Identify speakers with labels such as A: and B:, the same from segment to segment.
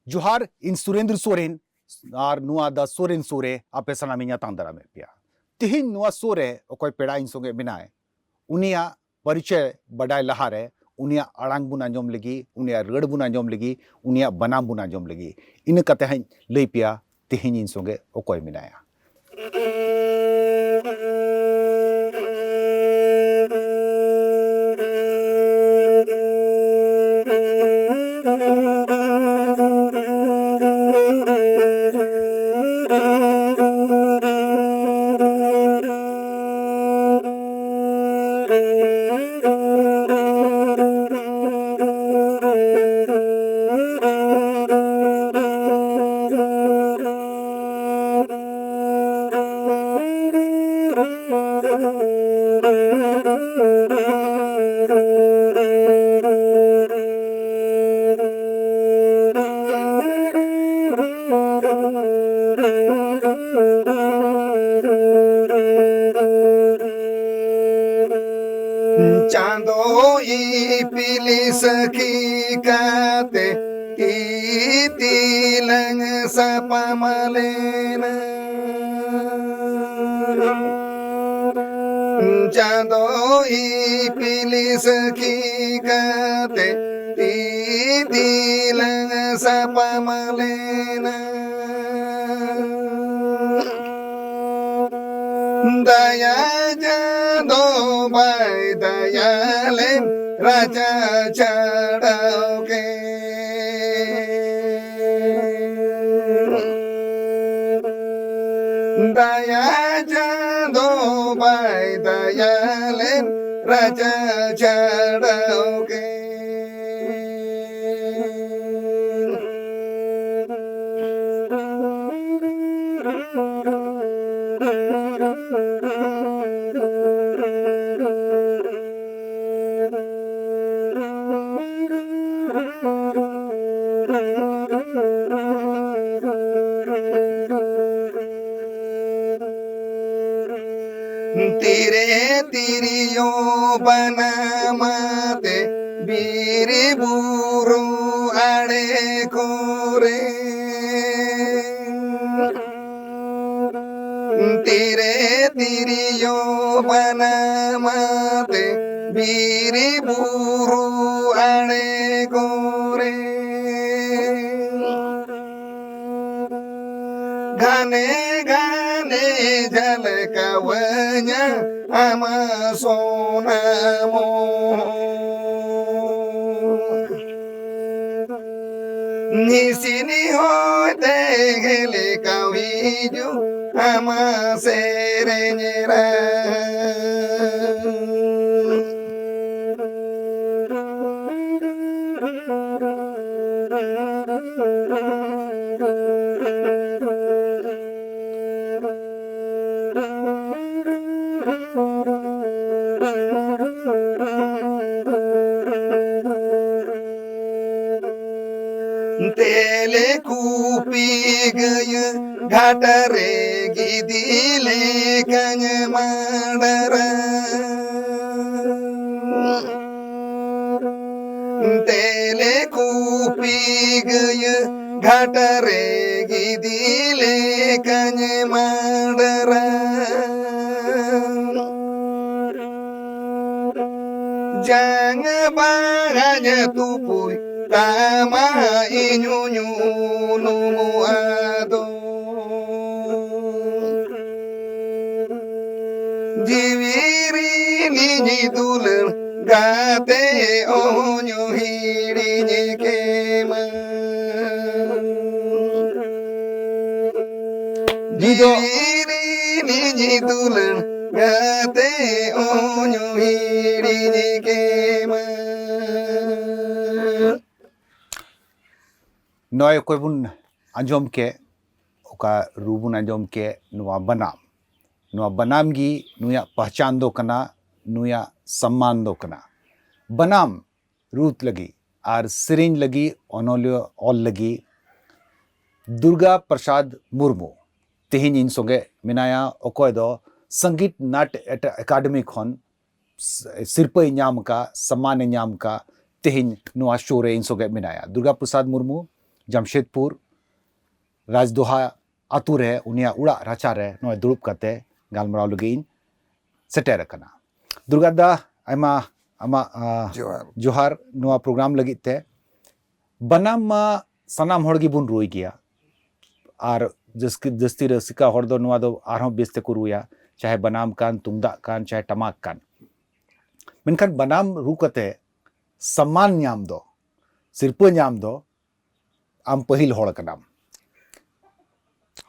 A: Johar in Surendra Soren ar nua da Soren Sore ape sanaminya tangdara me pia. Tihin nua Sore okoi peda in songe binai. Unia परिचय बडाय लहारे उनिया अड़ांग बुना जोम लगी उनिया रड़ बुना जोम लगी उनिया बनाम बुना जोम लगी इन कते हैं लेपिया तिहिन इन सोगे ओकोय मिनाया
B: चांदो पीली सखी काते तिलंग सपमलेन चांदो पीली सखी काते तिलंग सपमलेन दया जादो बाय दयाले राजा चढ़ोगे दया जादो बाय दयाले राजा चढ़ोगे तेरे तिरियो बनामाते बीरे बुरो आड़े कोरे तेरे तिरियो बनामाते बीरे बुरो आड़े कोरे घने घने झलकवन्या आमा सोनामो निसिनी होते गेले काविजु आमा सेरेnyera तेले कूपी गय घाटरे गिदिले कन माडरा तेले कूपी गय घाटरे गिदिले कन माडरा जंग बाज तुपुई tama inyunyu numu ado jiviri niji dulen gate onyu hiri nyekema jiviri niji dulen gate onyu hiri nyekema
A: नॉय कोई बुन अंजोम के ओका रूबुन अंजोम के नुआ बनाम गी नुया पहचान दो कना नुया सम्मान दो कना बनाम रूत लगी आर सिरिंज लगी ओनोलियो ऑल लगी दुर्गा प्रसाद मुर्मू तिहिन इन सोगे मिनाया ओकोय दो संगीत नाट्य अकादमी खन सिरपय ᱧᱟᱢ का सम्मान ᱧᱟᱢ का तिहिन नुआ शोरे इन सोगे मिनाया दुर्गा प्रसाद मुर्मू जमशेदपुर राजदोहा आतु रे उनिया उड़ा राचा रे नोय दुरुब कते गालमराव लगे इन सेटेर कना दुर्गा दा आयमा आमा
B: जोहार
A: जोहार नोआ प्रोग्राम लगी ते बनाम मा सनाम हड़ गी बुन रुई गया और जस्ती रसिका हड़ दो नोआ दो आरहों बेस्ते को रुया चाहे बनाम कान तुंगदा कान चाहे टमाक कान मेनखान बनाम रू कते सम्मान ᱧᱟᱢ दो सिरपा ᱧᱟᱢ दो आम पहिल हड़ कनाम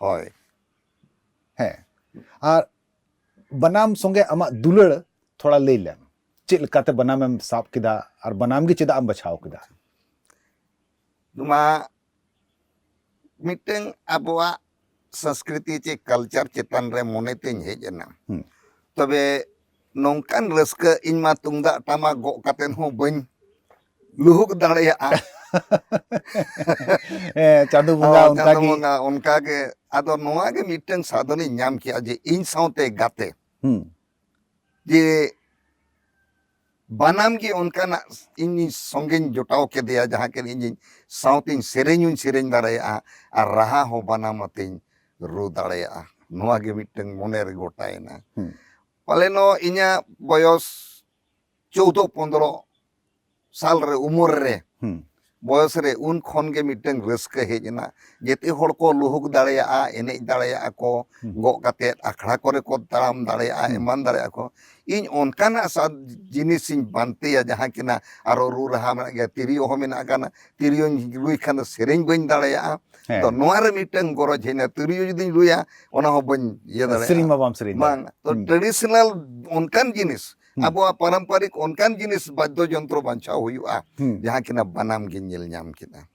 B: होय
A: है और बनाम संगे आमा दुलड़ थोड़ा ले लेम चेक लकाते बनाम एम साब किदा और बनाम गी चेदा आम बचाव किदा
B: नुमा मिटंग अबवा संस्कृति चे कल्चर चेतन रे मोने तें हेजना तबे नौकान रस्का इनमा तुंगदा टामा गो कातेन हो बन लुहुक दाड़ेया
A: चांदू बुंगा उनका की
B: उनका के आदो नोआ के मिटंग साधनी ᱧᱟᱢ किया जे इन साउते गाते जे बनाम की उनका ना इन संगे जुटाव के दिया जहाँ के इन साउतिन सेरेñ दाड़ेया और रहा हो बनाम अतिन रू दाड़ेया नोआ के मिटंग मोने रे गोटायना पालेनो इन्या बयस 14-15 साल रे उम्र रे बयस रे उन खन के मिटंग रस्का हेजना जेते हड़ को लुहुक दाड़ेया एने दाड़ेया को गो काते अखड़ा करे को ताराम दाड़ेया एमान दाड़ेया को इन ओनकाना सा जिनिस इन बानतेया जहाँ किना आरो रू रहा में गया तिरियो हो मेना काना तिरियो रुई खान सेरेñ बन दाड़ेया तो नोआ रे मिटंग गरज हेना तिरियो जदि रुया ओना हो बन ये दाड़ेया
A: सेरेñ मा बाम सेरेñ
B: बांग तो ट्रेडिशनल ओनकान जिनिस अब पारंपरिक ओनकान जिनिस वाद्य यंत्र बांचाव हुआ जहाँ किना बनाम गे नेल ᱧᱟᱢ किना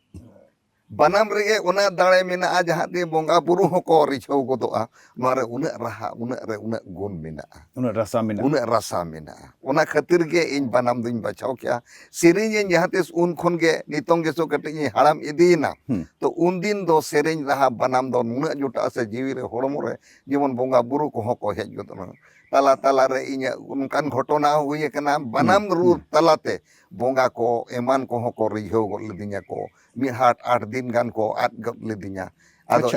B: बनाम रे ओना दाड़े मेना जहाँ ते बोंगा बुरु होको रिछाव गोदोआ नोरे उना रहा उना रे उना गुण मेना
A: उना रसा मेना
B: ओना खातिर गे इन बनाम दुñ बचाव किया सेरेñ जहाँ ते उन खन गे नितोंग गेसो कटिñ हाड़ाम इदीना तो उन दिन दो सेरेñ रहा बनाम दो नुना जुटा से जीवी रे हड़मो रे जेमन बोंगा बुरु को होको हेज गोदोना तला तला रे इन उनकान घटना हुई कना बनाम रू तलाते बोंगा को एमान को होको रिझाव गोद लेदिnya को मिहाट 8 दिन गान को आद गोद लेदिnya आदो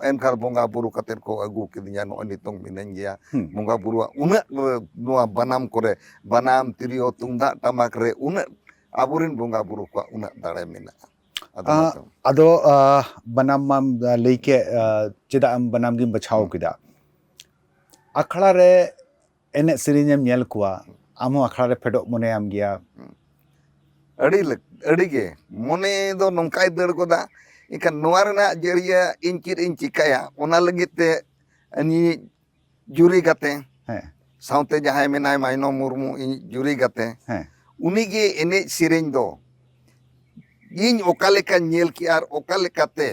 B: एनखार बोंगा बुरु कतेर को अगु केदिnya नो नितोंग मिनन गया बोंगा बुरु उना नोआ बनाम करे बनाम तिरियो तुंगदा टमाक रे उना आबुरिन बोंगा बुरु को उना दाड़े मेना
A: आदो बनाम माम लेके चेदा आम बनाम गिम बचाव किदा अखड़ा रे एने सेरेñem ñel कुआ आमो अखड़ा रे फेडो मोने आम गया
B: अड़ी गे मोने दो नोंकाय दड़ गोदा इनका नोआ रेना जरिया इन चिर इन चिकाया ओना लगित ते अनि जुरी गाते साउते जहाय मेनाय माइनो मुर्मू इन जुरी गाते उनी गे एने सेरेñ दो इन ओका लेका ñel की आर ओका लेकाते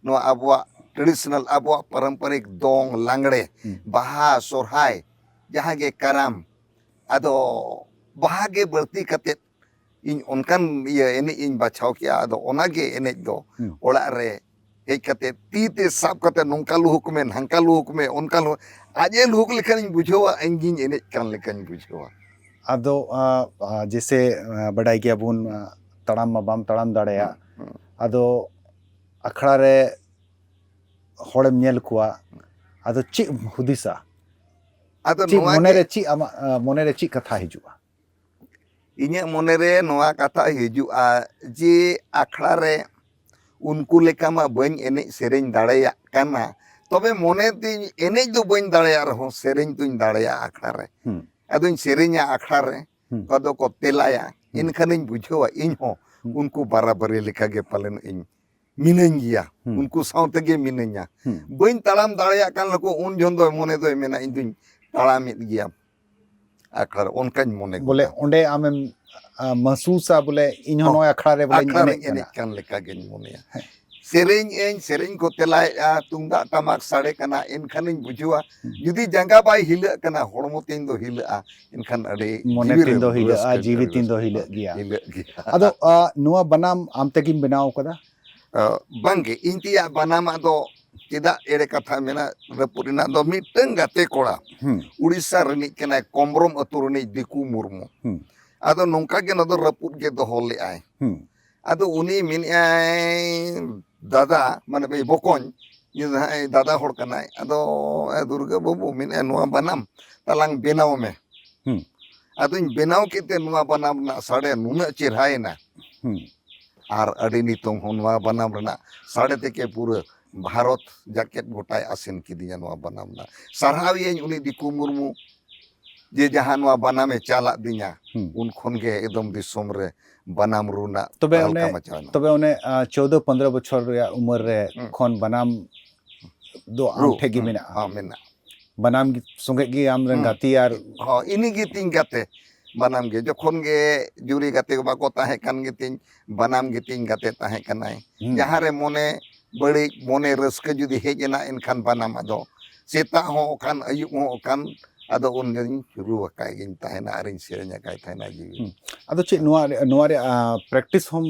B: नो आबवा ट्रेडिशनल आबवा पारंपरिक दोंग लांगड़े बाहा सोरहाय जहाँ गे कराम आदो बाहा गे बर्ती कते इन उनकान ये एने इन बचाव किया आदो ओना गे एने दो ओड़ा रे हेज कते ती ते साब कते नोंका लुहुक में हंका लुहुक में उनका आजे लुहुक लेखन बुझेवा इंगिन एने कान लेखन बुझेवा
A: आदो जैसे बड़ाई गया बुन तड़ाम मा बाम तड़ाम दाड़ेया आदो अखड़ा रे हड़म ñel कुआ आदो ची हुदिसा
B: आदो
A: ची मोने रे ची कथा हिजुआ
B: इन्या मोने रे नोआ कथा हिजुआ जे अखड़ा रे उनको लेका मा बन एने सेरेñ दाड़ेया काना तबे मोने तिन एने दो बन दाड़ेया रहो सेरेñ तुñ दाड़ेया अखड़ा रे अदोñ सेरेñा अखड़ा रे कदो को तेलाया इनखानिñ बुझेवा इन हो उनको बराबरी लेका गे पालन इन मिनन गया उनको साउते गे मिनन्या बन तड़ाम दाड़ेया कान लको उन जोन दो मोने दो मेना इन दुñ तड़ामित गया अखड़ उनकाñ मोने
A: बोले ओंडे आमें महसूसा बोले इन हो अखड़ा रे बोले
B: एने कान लेका गे मोने सेरेñ को तेलाया तुंगदा टमाक साड़े कना इनखानिñ बुझुआ जुदी जंगा बाय हिला कना हड़मो तीन दो हिला इनखान अडे
A: मोने तीन दो हिला जीवी तीन दो हिला गया आदो नुआ बनाम आमते किम बनाव कदा
B: बांगे इंतिया बनाम आदो चेदा एड़े कथा मेना रपुरिना दो मिटंग गाते कोड़ा उड़ीसा रनि कना कोमरम अतु रनि दिकु मुर्मू आदो नोंका के नदो रपुर के दो होले आय आदो उनी मिन आय दादा माने बे बकोन ये दादा हड़ कनाय अदो दुर्गा बाबू मिने नुआ बनाम तलांग बेनाव में अदुñ बेनाव केते नुआ बनाम ना साड़े नुना चेहरायना आर अड़ी नितोंग हो नुआ बनाम रना साड़े तेके पूरे भारत जैकेट गोटाय आसेन किदिया नुआ बनाम ना सरहावियें उनी दिकु मुर्मू जे जहां नुआ बनामे चाला दिया उन खन के एकदम दिसोम रे बनाम रुना
A: तबे उन्हें 14-15 बछर रे उम्र रे खन बनाम दो आम ठेगी मेना
B: हां मेना
A: बनाम संगे गी आम रन गाती यार
B: हां इनी गी तिंग गाते बनाम गे जखन गे जुरी गाते को बाको ताहे कान गे तिंग बनाम गे तिंग गाते ताहे कनाय जहां रे मोने बड़ी मोने रस्के जुदी हेजना इनखान बनाम अदो सेता हो कान अयुब हो कान अदो उन गिन रुवा काय गिन ताहेना अरिन सेरेnya काय ताहेना जी
A: अदो चे नुआ रे प्रैक्टिस हम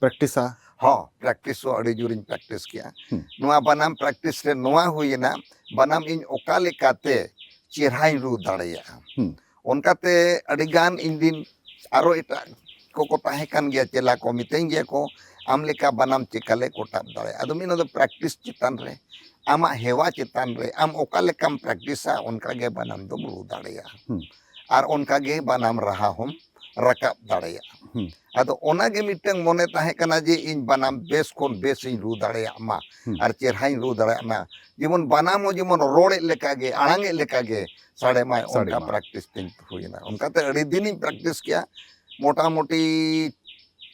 A: प्रैक्टिसा
B: हाँ प्रैक्टिस अड़ी जुरिन प्रैक्टिस किया नुआ बनाम प्रैक्टिस रे नुआ हुईना बनाम इन ओका लेकाते चेहराई रू दाड़ेया उनकाते अड़ीगान इन दिन आरो एटा को ताहे कान गया चेला को मितें गया को आम लेका बनाम चिकाले कोटाब दाड़े अदो मिनो दो प्रैक्टिस चितान रे आमा हेवा चितान रे आम ओका लेकाम प्रैक्टिसा उनका गे बनाम दो रू दाड़ेया आर उनका गे बनाम रहा हम रकाब दाड़ेया अदो ओना गे मिटंग मोने ताहे कना जे इन बनाम बेस कोन बेस इन रू दाड़ेया मा आर चेहराई रू दाड़ेया ना जेमन बनाम हो जेमन रोड़े लेका गे आड़ांगे लेका गे साड़े माय उनका प्रैक्टिस तिन हुईना उनका ते अड़ी दिन इन प्रैक्टिस किया मोटा मोटी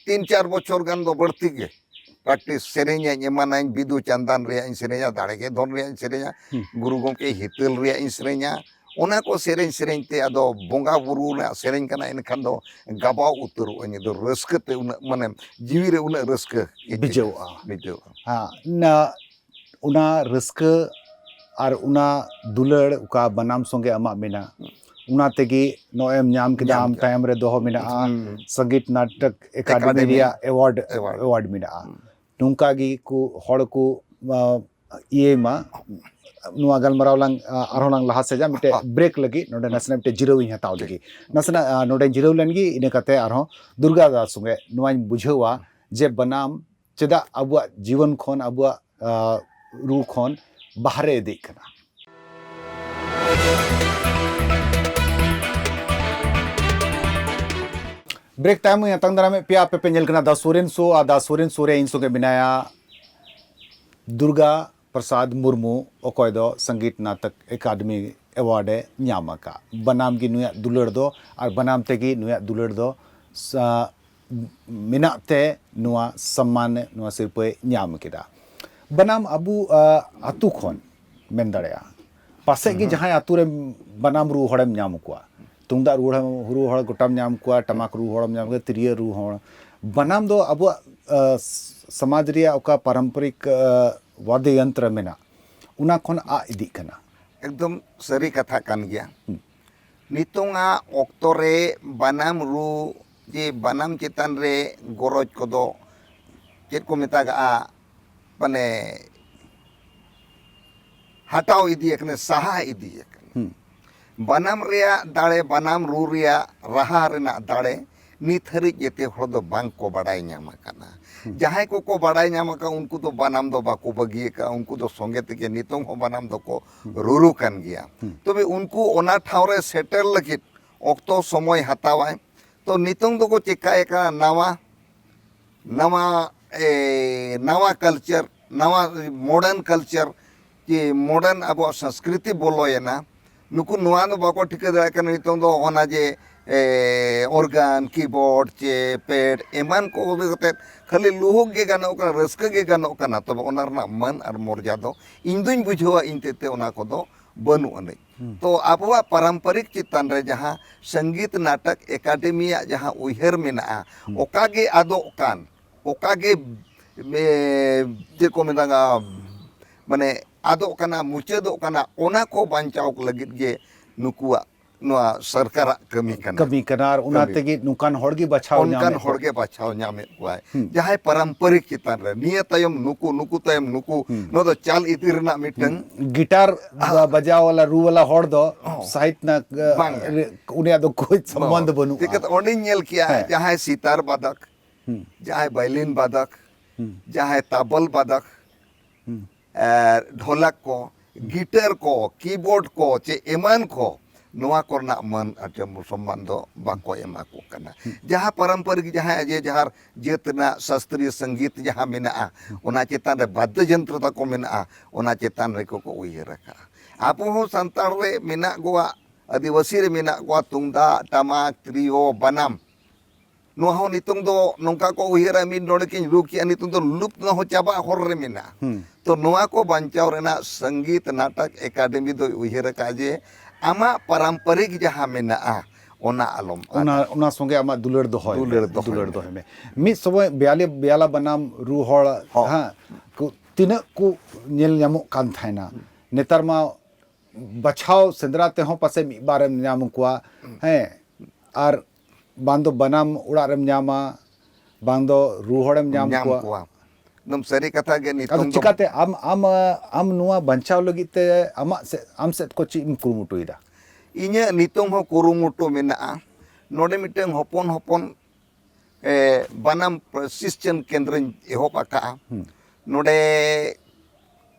B: 3-4 बछर गान दो बढ़ती गे प्रैक्टिस सेरेnya एमाना बिदु चंदन रे इन सेरेnya दाड़े गे धन रे इन सेरेnya गुरु गोंके हितल रे इन सेरेnya ओना को सेरेñ सेरेñ ते अदो बोंगा बुरु ना सेरेñ कना इनखान दो गाबाव उतरो अनि दो रस्क ते उन माने जीवी रे उन रस्क
A: बिजौ हां ना उना रस्क आर उना दुलड़ उका बनाम संगे अमा मेना उना तेगी नोएम ᱧᱟᱢ केदा आम टाइम रे दोहो मेना संगीत नाटक एकेडमी रिया अवार्ड मेना नुंका गी को हड़ को ये मा नुआ गलमराव लांग आरो लांग लहा सेजा मिटे ब्रेक लगी नोडे नसना मिटे जिरो इन हताव लगी नसना नोडे जिरो लनगी इने कते आरो दुर्गा दास संगे नुआ बुझेवा जे बनाम चेदा अबुआ जीवन खन अबुआ रू खन बाहरे दिक कना ब्रेक टाइम में तंग दरा में पिया पे नेल कना दा सोरेन सो रे इन संगे बिनाया दुर्गा प्रसाद मुर्मू अकोय दो संगीत नाटक एकेडमी अवार्ड ᱧᱟᱢᱟᱠᱟ बनाम गी नुया दुलड़ दो और बनाम तेगी नुया दुलड़ दो मिनाते नुआ सम्मान नुआ सिरपे ᱧᱟᱢ केदा बनाम अबु आतु खन मेन दाड़ेया पासे गी जहां आतु रे बनाम रू हड़म ᱧᱟᱢ कुआ तुंगदा रू हड़ गोटाम ᱧᱟᱢ कुआ टमाक रू हड़म ᱧᱟᱢ के त्रिय रू हड़ बनाम दो अबु समाज रिया ओका पारंपरिक वाद्य यंत्र मेना उना खन आ इदी कना
B: एकदम सरी कथा कान गया नितोंगा ऑक्टो रे बनाम रू जे बनाम चितान रे गरज कोदो चेत को मेतागा माने हटाव इदी एकने सहा इदी एकने बनाम रिया दाड़े बनाम रू रिया रहा रेना दाड़े नित हरि जेते हड़ दो बांग को बड़ाई ᱧᱟᱢ काना जहां को बड़ाई ᱧᱟᱢ का उनको तो बनाम दो बाको बगिए का उनको तो संगे ते नितों हो बनाम दो को रुरु कान गया तबे उनको ओना ठावरे सेटल लगित ऑक्टो समय हतावाय तो नितों दो को चिकाए का नवा कल्चर नवा मॉडर्न कल्चर कि मॉडर्न अब संस्कृति बोलोयना नुकु नुआ दो बाको ठिका दाय का नितों दो होना जे ऑर्गन कीबोर्ड चे पेड एमान को होते खाली लुहुक गे गानो का रस्क गे गानो का तब ओनारना मन और मर्यादा इन दुñ बुझवा इनते ओना को दो बनु अने तो आबवा पारंपरिक चितान रे जहां संगीत नाटक एकेडमी जहां उहर मेना ओकागे आदो कान ओकागे जे को मेदागा माने आदो काना मुचेदो काना ओना को बांचाव लगित गे नुकुआ नुआ सरकार कमी
A: कनार उना तेगी नुकान हड़गी बचाव
B: ᱧᱟᱢᱮ ᱠᱚᱣᱟᱭ जहां पारंपरिक चितान रे निया तयम नुकु तयम नुकु नो दो चाल इति रेना मिटन
A: गिटार बजाव वाला रू वाला हड़ दो साहित्य ना उनिया दो कोई संबंध बनु
B: तिकत ओंडी नेल किया जहां सितार बादक जहां वायलिन बादक जहाँ ताबल बादक ढोलक को गिटार को कीबोर्ड को चे एमान को नोआ करना मन अच्छा मुसलमान दो बाको एमा को करना जहाँ पारंपरिक जहाँ जे जहाँ जेतना शास्त्रीय संगीत जहाँ मेना ओना चेतान रे वाद्य यंत्र तको मेना ओना चेतान रे को उयहर रखा आप हो संताड़ रे मेना गोवा आदिवासी रे मेना गोवा तुंगदा टमाक त्रियो बनाम नोआ हो नितुंग दो नौका को उयहर मिन नोड़े किन रुकी नितुंग दो लुप्त न हो चाबा होर रे मेना तो नोआ को बांचाव रेना संगीत नाटक एकेडमी दो उयहर काजे आमा पारंपरिक जहाँ मेना ओना आलम
A: ओना संगे आमा दुलर दोहय में मिद समय बेयाला बनाम रू हड़ हाँ तीना को नेल ᱧᱟᱢᱚᱜ कान थायना नेतार मा बछाव सेंद्रा ते हो पासे मी बारेम ᱧᱟᱢ कुआ हैं आर बांदो बनाम उड़ारेम ᱧᱟᱢᱟ बांदो रू हड़ेम ᱧᱟᱢ कुआ
B: एकदम सरी कथा के नितुंग
A: चिकाते आम नुआ बंचाव लगित ते आम से को ची कुरुमुटुइदा
B: इन्हें नितुंग हो कुरुमुटु मेना नोडे मिटेंग होपन होपन बनाम प्रशिक्षण केंद्र एहो पाका नोडे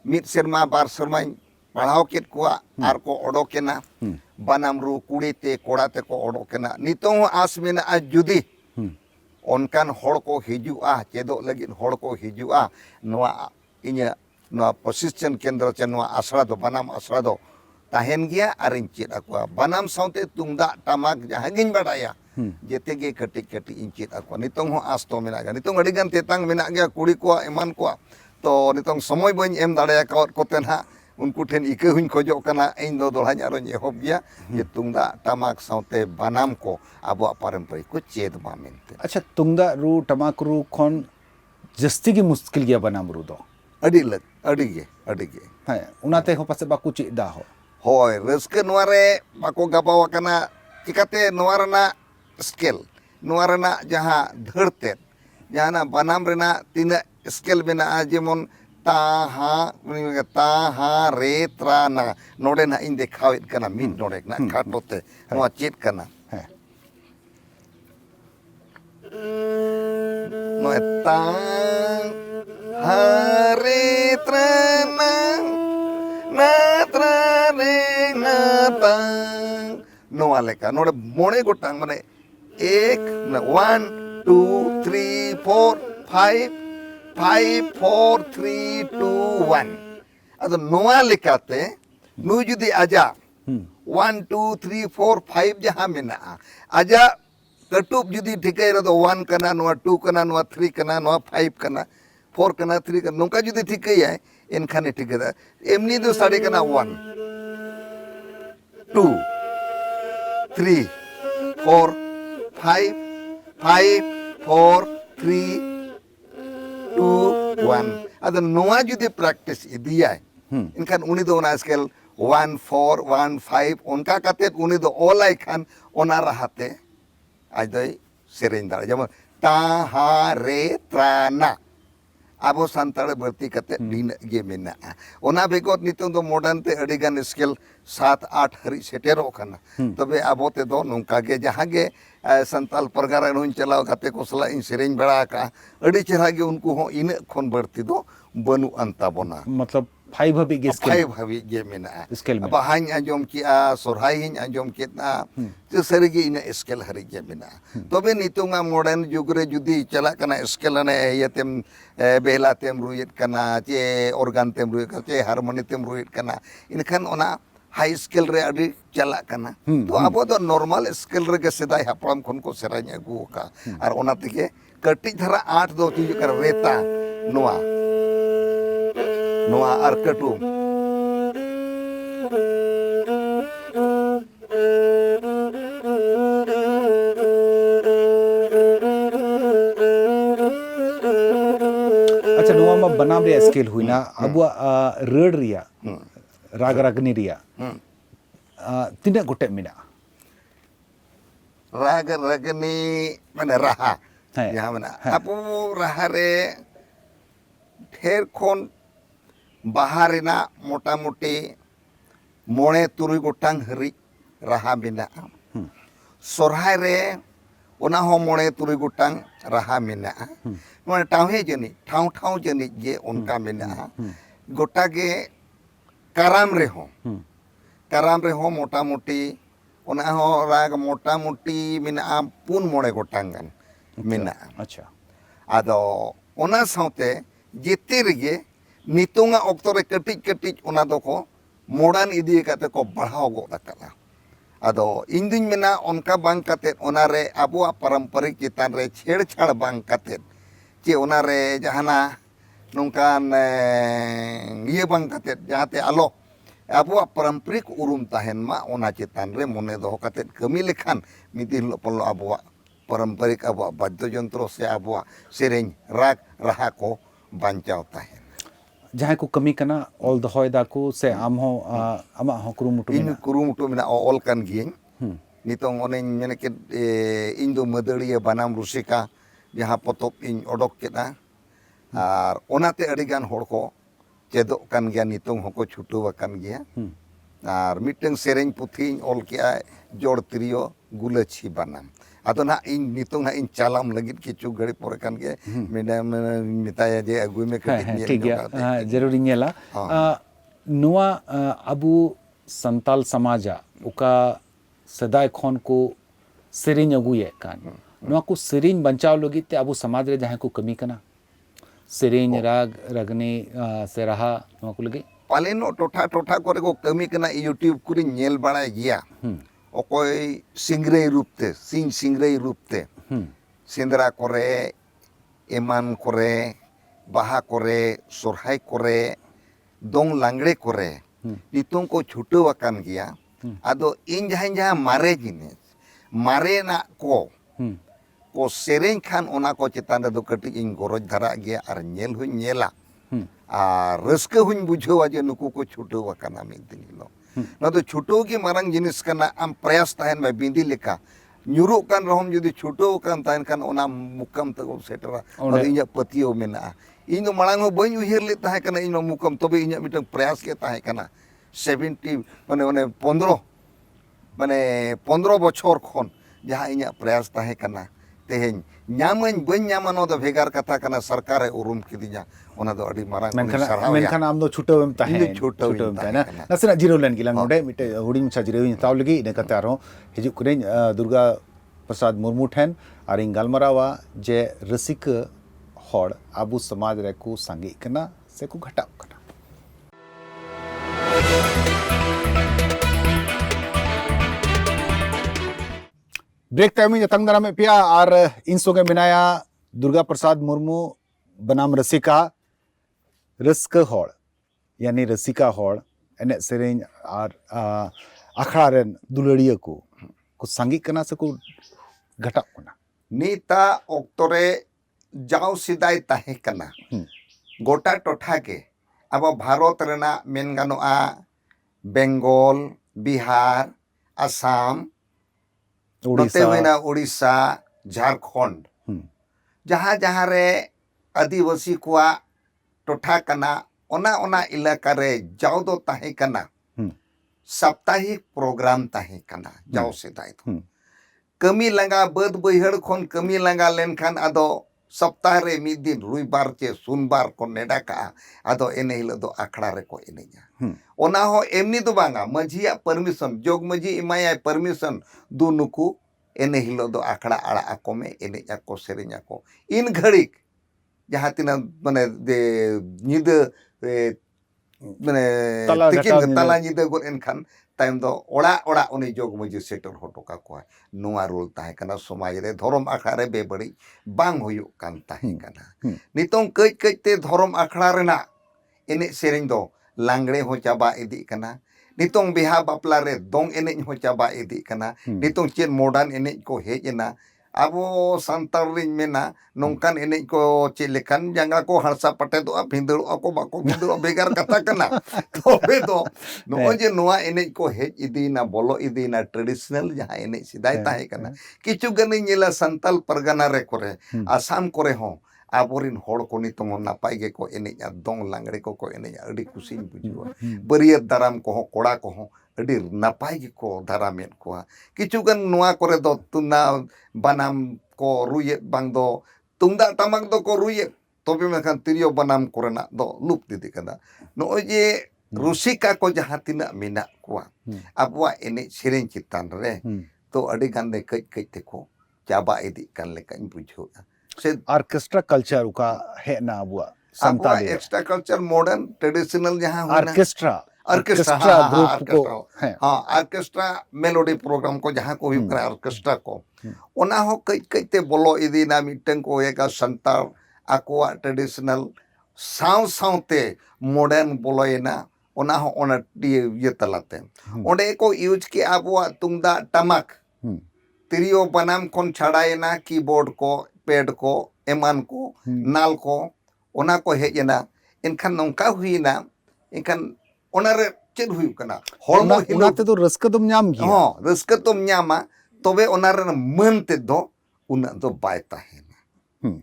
B: मित शर्मा बार शर्मा पढ़ाव केत कुआ आर को ओडोकेना बनाम रू कुड़ी ते कोड़ा ते को ओडोकेना नितुंग आस मेना जुदी ओनकान हड़ को हिजुआ चेदो लगिन हड़ को हिजुआ नोआ इन्हें नोआ प्रशिक्षण केंद्र चे नोआ आसरा दो बनाम आसरा दो ताहेन गया आरिन चेद अकुआ बनाम साउते तुंगदा टमाक जहाँ गिन बड़ाया जेते गे कटी कटी इन चेद अकुआ नितोंग हो आस तो मेना गया नितोंग अडिगान तेतांग मेना गया कुड़ी को एमान को तो नितोंग समय बइन एम दाड़ाया कोते ना उनको ठेन इके हुन खोजो कना इन दो दोड़ाñ आरो एहब गया जे तुंगदा टमाक साउते बनाम को आबो पारंपरिक को चेद मा मेनते
A: अच्छा तुंगदा रू टमाक रू खन जस्ती की मुश्किल गया बनाम रू दो
B: अडिगे
A: हां उनाते हो पासे बाकू चेदा हो
B: होय रस्के नोरे बाको गाबाव कना चिकाते नोरना स्केल नोरना जहां धड़ते जहां बनाम रेना तीना स्केल मेना जेमन ताहा रे त्राना नोडे ना इन देखावेत कना मिन नोडे ना काटोते नोआ चेत कना नोए ता हरे त्राना ना त्राने ना ता नोआ लेका नोडे मोणे गोटांग माने 1 1 2 3 4 5 5 4 3 2 1 अदो नोआ लेकाते नु जुदी आजा 1 2 3 4 5 जहां मेना आजा कटुब जुदी ठिकै रदो 1 कना नोआ 2 कना नोआ 3 कना नोआ 5 कना 4 कना 3 कना नोका जुदी ठिकै है इनखाने ठिकै एमनी दो साडे कना 1 2 3 4 5 5 4 3 2 1 अदो नोआ जुदी प्रैक्टिस इदिया इनखान उनी दो ना स्केल 1 4 1 5 उनका कते उनी दो ओलाई खान ओना रहते आज दो सेरेन दाड़ जेमन ताहा रे त्राना आबो संताड़ बर्ती कते दिन गे मेना ओना बेगोत नितों दो मॉडर्न ते अडिगान स्केल 7 8 हरि सेटेरो खाना तबे आबो ते दो नोंका गे जहां गे संताल परगारा नुन चलाव गाते को सला इन सेरेन बड़ा का अड़ी चेहरा गे उनको हो इन खोन बढ़ती दो बनु अंता बना
A: मतलब 5 हबी गे स्केल
B: 5 हबी गे मेना
A: स्केल में
B: बाहाኝ आजम किया सोरहाय हिन आजम केतना तो सरीगे इन स्केल हरि गे मेना तबे नितोंगा मॉडर्न जुग रे जुदी चला कना स्केल ने यतेम बेला तेम रुयत कना चे ऑर्गन तेम रुयत कना चे हारमोनी तेम रुयत कना इनखान ओना हाई स्केल रे अड़ी चला कना तो अब तो नॉर्मल स्केल रे के सदाय हपड़म खन को सेराñ अगु का और ओना तके कटी धरा 8 दो चीज कर रेता नोआ नोआ आर कटु
A: अच्छा नोआ मा बनाम रे स्केल हुइना अब रड रिया राग रागनी रिया तीना गोटे मेना
B: राग रागनी माने राहा जहां मेना आपो राहा रे ढेर खोन बाहरेना मोटा मोटी मोणे तुरुई गोटांग हरि राहा मेना सोरहाय रे ona ho mone turi gutang raha mena nua tauhe jani ठाव jani je onka mena gota ge karam reho mota moti ona ho rag mota moti mena pun mone gotang gan mena
A: अच्छा
B: ado ona saute jete rege nitunga okto re ketik ketik ona doko modern idi kate ko बढ़ाव go dakala ado induñ mena onka bang kate onare abuwa paramparik chitan re छेड़छाड़ bang kate che onare jahana nungkan iye bang kate jahate alo abuwa paramparik urum tahen ma ona chitan re mone doho kate kami lekhan midil polo abuwa paramparik abuwa badyo jontro se abuwa sereng rag raha ko bancao tahen
A: जहाँ को कमी कना all the होय दाकू से आम हो अमा हो कुरुमुटु
B: इन
A: मेना
B: कुरुमुटु मेना all kan gieng nitong oneng meneket indo madariya banam rusika jaha potop in odok keda ar onate adigan hor ko cedok kan gya nitong hoko chutu akan gya ar miteng sereng puthi ol kya jor trio gulachi banam ado na in nitong na in calam lagit kichu gari pore kan ge medam mitaya je agui me ketik
A: ठीक है जरूरी नेला नुआ अबु संताल समाजा उका सदाय खन को सेरिंग अगुए कान नुआ को सेरिंग बचाव लोगी ते अबु समाज रे जहाँ को कमी कना सेरिंग राग रगनी से रहा नुआ को लगे
B: पालेनो टोठा टोठा करे को कमी कना यूट्यूब कुरी नेल बड़ाय गिया ओकोय सिंगरे रूपते सिंगरे रूपते सिंदरा करे एमान करे बाहा करे सोरहाय करे dong langre kore nitong ko chutu akan gya ado in jahan mare jinis mare na ko sereng khan ona ko chetan do kati in goroj dhara gya ar nyel hu nyela ar raska huñ bujhawa je nuku ko chutu akana mid din hilo na do chutu ki marang jinis kana am prayas tahen ba bindi leka nyuruk kan rohom judi chutu kan tahen kan ona mukam tago setera ado inya patio mena इन मांग B उहर ले ताहें इन मुकम तब इन mitten प्रयास के ताहें 70 माने माने 15 बछर खन जहाँ इन प्रयास ताहें तेहें ᱧᱟᱢᱟᱹᱧ ᱵᱟᱹᱧ ᱧᱟᱢᱟ ᱱᱚᱣᱟ ᱫᱚ ᱵᱷᱮᱜᱟᱨ ᱠᱟᱛᱷᱟ ᱠᱟᱱᱟ ᱥᱚᱨᱠᱟᱨᱮ ᱩᱨᱩᱢ ᱠᱤᱫᱤᱧᱟ ᱚᱱᱟ ᱫᱚ ᱟᱹᱰᱤ ᱢᱟᱨᱟᱝ
A: ᱢᱮᱱᱠᱷᱟन ᱟᱢ ᱫᱚ ᱪᱷᱩᱴᱟᱹᱣᱮᱢ ᱛᱟᱦᱮᱸ ᱪᱷᱩᱴᱟᱹᱣᱮᱢ ᱛᱟᱦᱮᱸ ᱱᱟᱥᱮᱱᱟᱜ ᱡᱤᱨᱟᱹᱣ ᱞᱮᱱ ᱜᱮᱞᱟᱝ ᱱᱚᱰᱮ ᱢᱤᱫᱴᱮᱡ ᱦᱩᱰᱤᱧ ᱢᱟᱪᱷᱟ ᱡᱤᱨᱟᱹᱣᱤᱧ ᱦᱟᱛᱟᱣ ᱞᱟᱹᱜᱤᱫ ᱤᱱᱟᱹ ᱠᱟᱛᱮ ᱟᱨᱦᱚᱸ ᱦᱤᱡᱩᱜ ᱠᱟᱹᱱᱟᱹᱧ ᱫᱩᱨᱜᱟ ᱯᱨᱚᱥᱟᱫ ᱢᱩᱨᱢᱩ ᱴᱷᱮᱱ ᱟᱨᱤᱧ ᱜᱟᱞᱢᱟᱨᱟᱣᱟ ᱡᱮ ᱨᱟᱹᱥᱤᱠᱟ ᱦᱚᱲ ᱟᱵᱚ ᱥᱚᱢᱟᱡᱽ ᱨᱮᱠᱚ ᱥᱟᱸᱜᱮᱜ ᱠᱟᱱᱟ ᱥᱮᱠᱚ ᱜᱷᱟᱴᱟᱜ ᱠᱟᱱᱟ ब्रेक टाइम में जतंग दरा में पिया और इन सोगे मिनाया दुर्गा प्रसाद मुर्मू बनाम रसिका रस्का हॉल यानी रसिका हॉल एने सेरेंज और अखड़ा रेन दुलड़िया को संगीत कना से को घटा कना
B: नीता ओक्तोरे जाओ सिदाय ताहे कना गोटा टोठा के अब भारत रेना मेन गानोआ बेंगल बिहार आसाम उड़ीसा झारखंड जहाँ जहाँ रे आदिवासी कुआ टोठा कना ओना ओना इलाका रे जाओ दो ताहे कना साप्ताहिक प्रोग्राम ताहे कना जाओ सेदाय तो कमी लंगा बद बैहड़ खन कमी लंगा लेनखान आदो सप्ताह रे मिद दिन रविवार चे सोमवार को नेडा का आदो एने हिलो दो आखड़ा रे को एनेजा ओना हो एमनी दो बांगा मझिया परमिशन जोग मझी इमाया परमिशन दो नुकु एने हिलो दो आखड़ा आड़ा आको में एने जाको सेरें जाको इन घड़ीक जहाँ तिना मने दे निद मने तिकिन तला निद गोर एनखान टाइम दो ओड़ा ओड़ा उनी जोग मझी सेटर होटो का को नुआ रोल ताहे कना समाज रे धर्म आखड़ा रे बेबड़ी बांग हुयो कान ताहे कना नितों कई कई ते धर्म आखड़ा रेना एने सेरें दो लांगड़े हो चाबा इदी कना नितों बिहा बापला रे दोंग एने हो चाबा इदी कना नितों चेन मॉडर्न एने को हेजना अबो संताल रिन मेना नोंकान एने को चेलेखान जंगा को हरसा पटे दो भिंदड़ को बाको भिंदड़ बेगार कथा कना तबे दो नो जे नोआ एने को हेज इदीना बोलो इदीना ट्रेडिशनल जहां एने सिदाय ताहे कना किछु गने नेला संताल परगना रे करे आसाम करे हो आबोरिन होड़ को नितों नापाय गे को एने दोंग लांगड़े को एने अड़ी खुशी बुझुआ बरियत दाराम को कोड़ा को ᱟᱹᱰᱤ ᱱᱟᱯᱟᱭ ᱜᱮᱠᱚ ᱫᱟᱨᱟᱢᱮᱫ ᱠᱚᱣᱟ ᱠᱤᱪᱷᱩᱜᱟᱱ ᱱᱚᱣᱟ ᱠᱚᱨᱮ ᱫᱚ ᱛᱩᱱᱟ ᱵᱟᱱᱟᱢ ᱠᱚ ᱨᱩᱭᱮᱫ ᱵᱟᱝ ᱫᱚ ᱛᱩᱢᱫᱟᱜ ᱴᱟᱢᱟᱠ ᱫᱚᱠᱚ ᱨᱩᱭᱮᱫ ᱛᱚᱵᱮ ᱢᱮᱱᱠᱷᱟन ᱛᱤᱨᱭᱳ ᱵᱟᱱᱟᱢ ᱠᱚᱨᱮᱱᱟᱜ ᱫᱚ ᱞᱩᱯ ᱤᱫᱤ ᱠᱟᱫᱟ ᱱᱚᱜᱼᱚᱭ ᱡᱮ ᱨᱩᱥᱤᱠᱟ ᱠᱚ ᱡᱟᱦᱟᱸ ᱛᱤᱱᱟᱹᱜ ᱢᱮᱱᱟᱜ ᱠᱚᱣᱟ ᱟᱵᱚᱣᱟᱜ ᱮᱱᱮᱡ ᱥᱮᱨᱮᱧ ᱪᱮᱛᱟᱱ ᱨᱮ ᱛᱚ ᱟᱹᱰᱤ ᱜᱟᱱ ᱫᱚ ᱠᱟᱹᱡ ᱠᱟᱹᱡ ᱛᱮᱠᱚ ᱪᱟᱵᱟ ᱤᱫᱤᱜ ᱠᱟᱱ ᱞᱮᱠᱟᱧ ᱵᱩᱡᱷᱟᱹᱣᱟ ᱥᱮ
A: ऑर्केस्ट्रा कल्चर उका है ना अबुआ
B: आबुआ
A: Santali
B: extra culture modern traditional जहाँ हुई ना
A: ऑर्केस्ट्रा
B: ऑर्केस्ट्रा
A: ग्रुप को है
B: हाँ ऑर्केस्ट्रा मेलोडी प्रोग्राम को जहाँ को हुई करा ऑर्केस्ट्रा को ओना हो कई कई ते बोलो इदी ना मीटिंग को एक संताल आकुआ ट्रेडिशनल साव सावते मॉडर्न बोलो ये ना ओना हो ओना ये तलाते ओंडे को यूज के आबुआ तुंगदा टमक तिरियो बनाम कोन छड़ाए ना कीबोर्ड को पैड को एमान को नाल को ओना को हेजना इनखान नौका हुई ना इनखान ओनारे चेद हुई कना होलमो हिलो
A: उनाते तो रस्क तुम ᱧᱟᱢ ᱜᱮᱭᱟ
B: हाँ रस्क तुम ᱧᱟᱢᱟ तबे ओनारे मन ते दो उना दो बाय ताहेना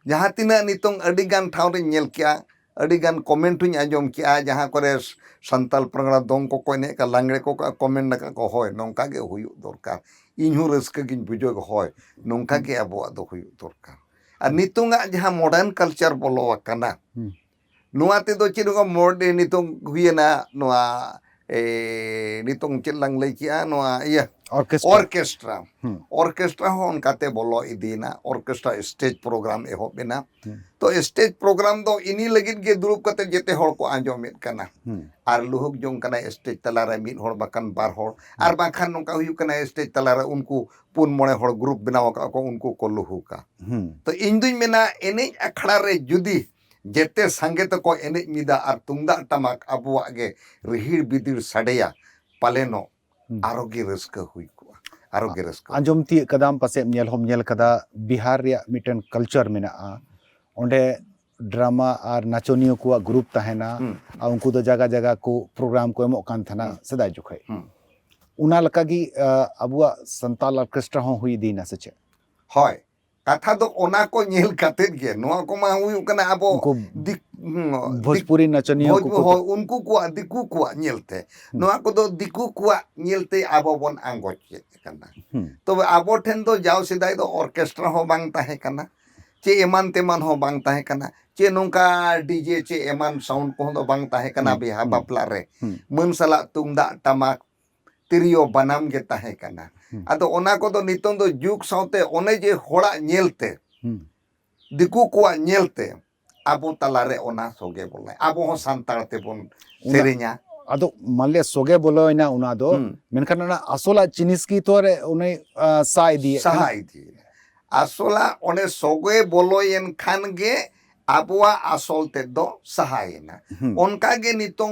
B: जहाँ तिना नितोंग अडिगान ठाव रे नेल किया अडिगान कमेंट हुई आजम किया जहाँ करे संताल प्रगड़ा दोंग को कोने का लांगड़े को का कमेंट नका को होय नौका के हुई दरकार इन्हू रस्क गिन बुझो होय नौका के अबो दो हुई दरकार और नितोंगा जहाँ मॉडर्न कल्चर बोलो कना नुआ ते दो चिरुगा मॉडर्न नितोंग हुई ना नुआ नितोंग चिल्लांग लई किया नुआ या ऑर्केस्ट्रा ऑर्केस्ट्रा हो उनकाते बोलो इदीना ऑर्केस्ट्रा स्टेज प्रोग्राम एहो बिना तो स्टेज प्रोग्राम दो इनी लगित के दुरुप कते जेते होड़ को आंजोमित कना आर लुहुक जोंग कना स्टेज तलारे मिद होड़ बाकन बार होड़ आर बाखान नोका हुई कना स्टेज तलारे उनको पुन मोड़े होड़ ग्रुप बनाव का को उनको को लुहुका तो इन दुई मेना एनेज अखड़ा रे जुदी जेते संगे तो को एनेज मिदा आर तुंगदा टमाक अबुआ गे रिहिड़ बिदिड़ सडेया पालेनो आरोग्य रस्क हुई को आरोग्य रस्क
A: अंजम ती कदम पासे नेल होम नेल कदा बिहार रे मिटन कल्चर मेना ओंडे ड्रामा और नाचोनियो को ग्रुप तहना आ उनको तो जगह जगह को प्रोग्राम को एमो कान थना सदा जुखै उना लका गी अबुआ संताल ऑर्केस्ट्रा हो हुई दीना सचे
B: होय कथा तो ओना को नेल काते गे नोआ को मा हुई कना अबो
A: भोजपुरी नचनियो को
B: उनको को दिकु को नेलते नोआ को दो दिकु को नेलते अबो बन आंगोच कना तो अबो ठेन दो जाव सिदाय दो ऑर्केस्ट्रा हो बांग ताहे कना चे एमान तेमान हो बांग ताहे कना चे नोंका डीजे चे एमान साउंड को दो बांग ताहे कना बिहा बापला रे मन सला तुंगदा टमाक तिरियो बनाम गे ताहे कना आदो ओना को दो नितों दो जुग साउते ओने जे होड़ा नेलते दिकु को नेलते आबो तलारे ओना सोगे बोले आबो हो सांताल ते बोन सेरे냐
A: आदो माले सोगे बोलो इना उना दो मेनखान ना असोला जिनिस की तोरे उने सहाय दी
B: असोला ओने सोगे बोलो यन खान गे आबोआ असोल ते दो सहाय ना उनका गे नितों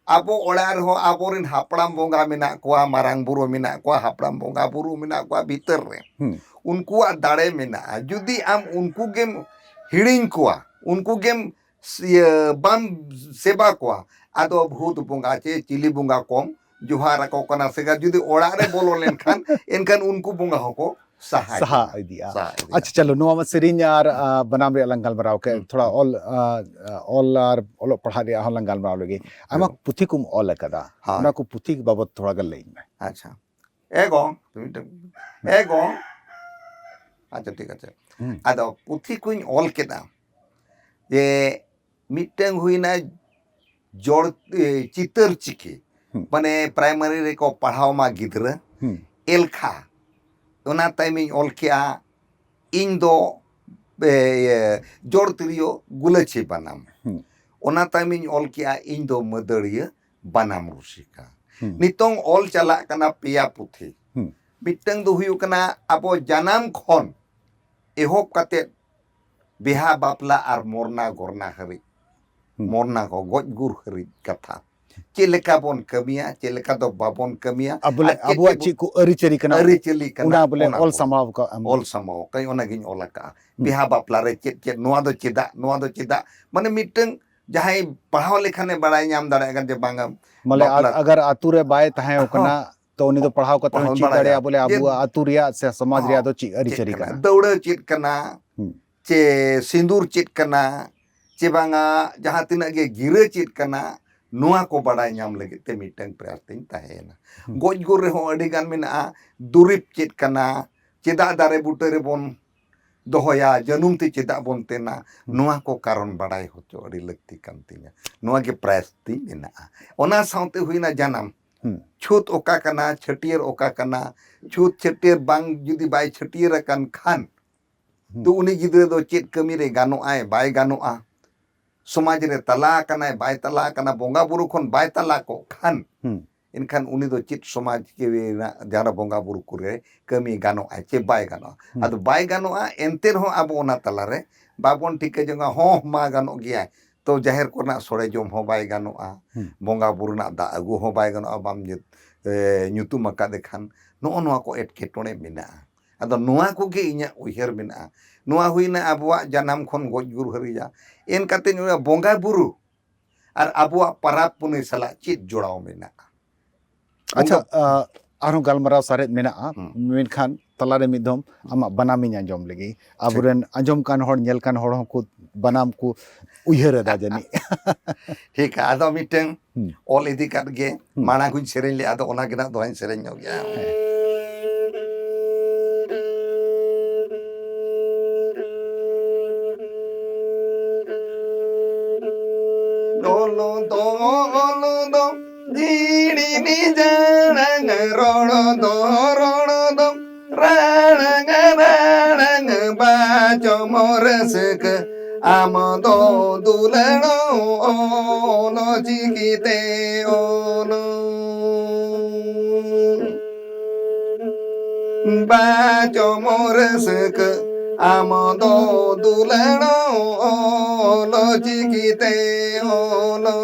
B: आबो ओड़ार हो आबोरिन हापड़ाम बोंगा मिना कोआ मारांग बुरो मिना कोआ हापड़ाम बोंगा बुरो मिना कोआ भीतर रे उनको दाड़े मिना जुदी आम उनको गेम हिड़िंग कोआ उनको गेम बम सेवा कोआ आदो भूत बोंगा चे चिली बोंगा कोम जुहारा को कना सेगा जुदी ओड़ारे बोलो लेनखान इनखान उनको बोंगा हो को
A: सहाय दिया अच्छा चलो नोवा सेरिंग यार बनाम रे लंगल बराव के थोड़ा ऑल आर ऑल पढ़ा रे लंगल बराव लगे आमा पुथी कुम ऑल कदा ना को पुथी बाबत थोड़ा गल लेइन में
B: अच्छा एगो अच्छा ठीक है आदो पुथी कुन ऑल केदा जे मिटंग हुईना जोड़ चितर चिकी माने प्राइमरी रे को पढ़ाव मा गिद्रा एलखा ओना टाइमिंग ऑल किया इन दो जोड़ तिरियो गुलछी बनाम ओना टाइमिंग ऑल किया इन दो मदड़िया बनाम रुसिका नितोंग ऑल चला कना पिया पुथी मिटंग दो हुई कना अबो जनाम खन एहोप कते बिहा बापला आर मोरना गोरना हरि मोरना को गज गुर हरि कथा चेलेका बोन कमिया चेलेका दो बाबोन कमिया
A: अबले अबुआ ची को अरिचरी कना उना बोले ऑल समाव का
B: कई ओना गिन ओला का बिहा बापला रे चेत नोआ दो चेदा माने मिटंग जहां पढ़ाव लेखाने बड़ाई नाम दाड़े अगर जे बांगा
A: माले अगर आतु रे बाय ताहे ओकना तो उनी दो पढ़ाव का ची दाड़े बोले अबुआ आतु रिया से समाज रिया दो ची अरिचरी कना
B: दौड़ चित कना चे सिंदूर चित कना चे बांगा जहां तिना गे गिरे चित कना नुआ को बड़ा नाम लगे ते मिटंग प्रयास तिन ताहेना गोज गुर रे हो अड़ी गान मेना दुरिप चेत कना चेदा दारे बुटे रे बोन दोहया जनुम ती चेदा बोन तेना नुआ को कारण बड़ाई होचो अड़ी लगती कान तिना नुआ के प्रयास ती मेना ओना साउते हुईना जानम छूत ओका कना छटियर ओका कना छूत छटियर बांग जुदी बाय छटियर अकन खान तो उनी गिद्रे दो चेत कमी रे गानो आए बाय गानो आ समाज रे तला कना बाय तला कना बोंगा बुरु खन बाय तला को खान इनखान उनी दो चित समाज के जाना बोंगा बुरु कुरे कमी गानो आ चे बाय गानो अद बाय गानो आ एंतेर हो अब ओना तला रे बाबोन ठीक जंगा हो मा गानो गया तो जाहिर कोना सोड़े जोम हो बाय गानो आ बोंगा बुरु ना दा अगु हो बाय गानो आ बाम जे ᱧᱩᱛᱩᱢ ᱟᱠᱟᱫᱮ ᱠᱷᱟᱱ ᱱᱚᱜᱼᱚ ᱱᱚᱣᱟ ᱠᱚ ᱮᱴᱠᱮᱴᱚᱬᱮ ᱢᱮᱱᱟᱜᱼᱟ ᱟᱫᱚ ᱱᱚᱣᱟ ᱠᱚᱜᱮ ᱤᱧᱟᱹᱜ ᱩᱭᱦᱟᱹᱨ ᱢᱮᱱᱟᱜᱼᱟ ᱱᱚᱣᱟ ᱦᱩᱭᱱᱟ ᱟᱵᱚᱣᱟᱜ ᱡᱟᱱᱟᱢ ᱠᱷᱚᱱ ᱜᱚᱡ ᱜᱩᱨ ᱦᱟᱹᱨᱤᱡᱟ ᱮᱱ ᱠᱟᱛᱮ ᱱᱚᱣᱟ ᱵᱚᱸᱜᱟ ᱵᱩᱨᱩ ᱟᱨ ᱟᱵᱚᱣᱟᱜ ᱯᱟᱨᱟᱵᱽ ᱯᱩᱱᱟᱹᱭ ᱥᱟᱞᱟᱜ ᱪᱮᱫ ᱡᱚᱲᱟᱣ ᱢᱮᱱᱟᱜᱼᱟ
A: अच्छा आरो गालमाराव सारेत मेना मेनखान तलारे मिदम आमा बनामिन आंजम लगी आबुरेन आंजम कान हर नेल कान हर को बनाम को उयहर दा जनी
B: ठीक है आदो मिटeng ऑल इदी काट गे माना कुछ सेरेन ले आदो ओना गिना दोइन सेरेन ᱧᱚᱜ गया दोलो दो जीड़ी नि जानंग रोणो दो राणंग बाजो मोरसक आम दो दुलनो ओनो जिगिते ओनो बाजो मोरसक आम दो दुलनो ओनो जिगिते ओनो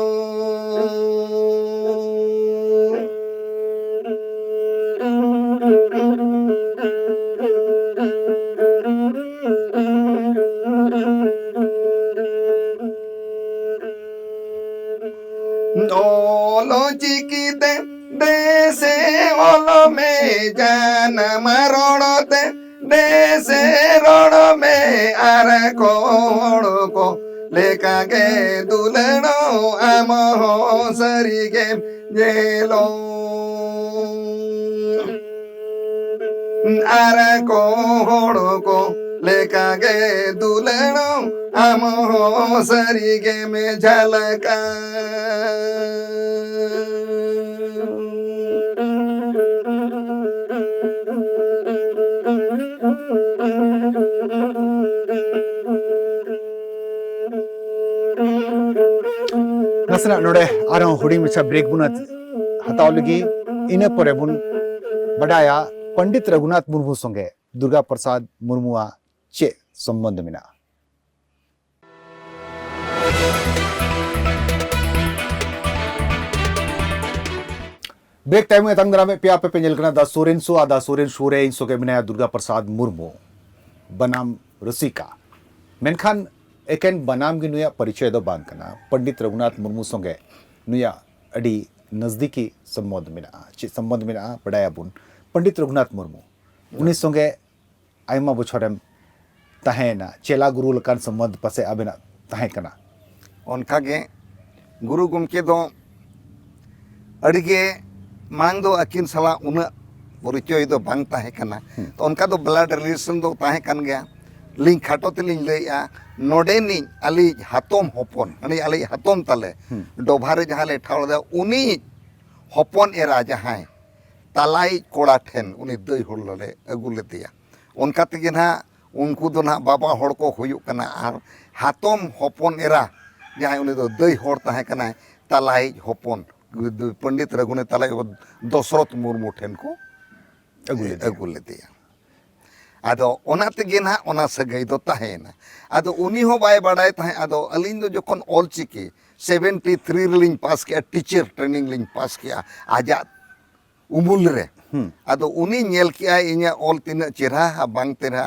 B: ओलो चिकिते देसे ओलो में जान मरोड़ते देसे रोड़ो में आर को लेका गे दुलनो आम हो सरी गे जेलो आर को लेका गे दुलनो आम हो सरी गे में झलका
A: नसना नोडे आरो हुडी मिचा ब्रेक बुनत हताव लगी इने परे बुन बडाया पंडित रघुनाथ मुर्मू संगे दुर्गा प्रसाद मुर्मुआ चे संबंध मिना ब्रेक टाइम में तंगरा में पिया पे पेंजल कना दा सोरेन शोरे इन सोके मिना दुर्गा प्रसाद मुर्मू बनाम रसिका मेनखान एकेन बनाम की नुया परिचय दो बांग कना पंडित रघुनाथ मुर्मू संगे नुया अडी नजदीकी संबंध मिना बडाया बुन पंडित रघुनाथ मुर्मू उनी संगे आयमा बछरेम ताहेना चेला गुरु लकान संबंध पासे आबेना ताहे कना
B: ओनकागे गुरु गुमके दो अड़गे मांग दो अकिन सला उन परिचय दो बांग ताहे कना तो उनका दो ब्लड रिलेशन दो ताहे कन गया लिंक खाटो तेलिंग लैया नोडे नि अली हातोम होपन अली अली हातोम तले डोभारे जहाले ठाव दा उनी होपन एरा जहाय तलाई कोड़ा ठेन उनी दई होलले अगु लेतिया उनका तेगे ना उनको दो ना बाबा होड़ को हुयुक कना आर हातोम होपन एरा जहाय उनी दो दई होड़ ताहे कना तलाई होपन पंडित रघुनाथ तलाई दशरथ मुर्मू ठेन को अगु लेतिया आदो ओना तेगे ना ओना सगई दो ताहेना आदो उनी हो बाय बाडाय ताहे आदो अलिन दो जखन ऑल चिकी 73 रिलिंग पास किया टीचर ट्रेनिंग लिंग पास किया आजा उमुल रे आदो उनी नेल किया इnya ऑल तिना चेहरा बांग तेरा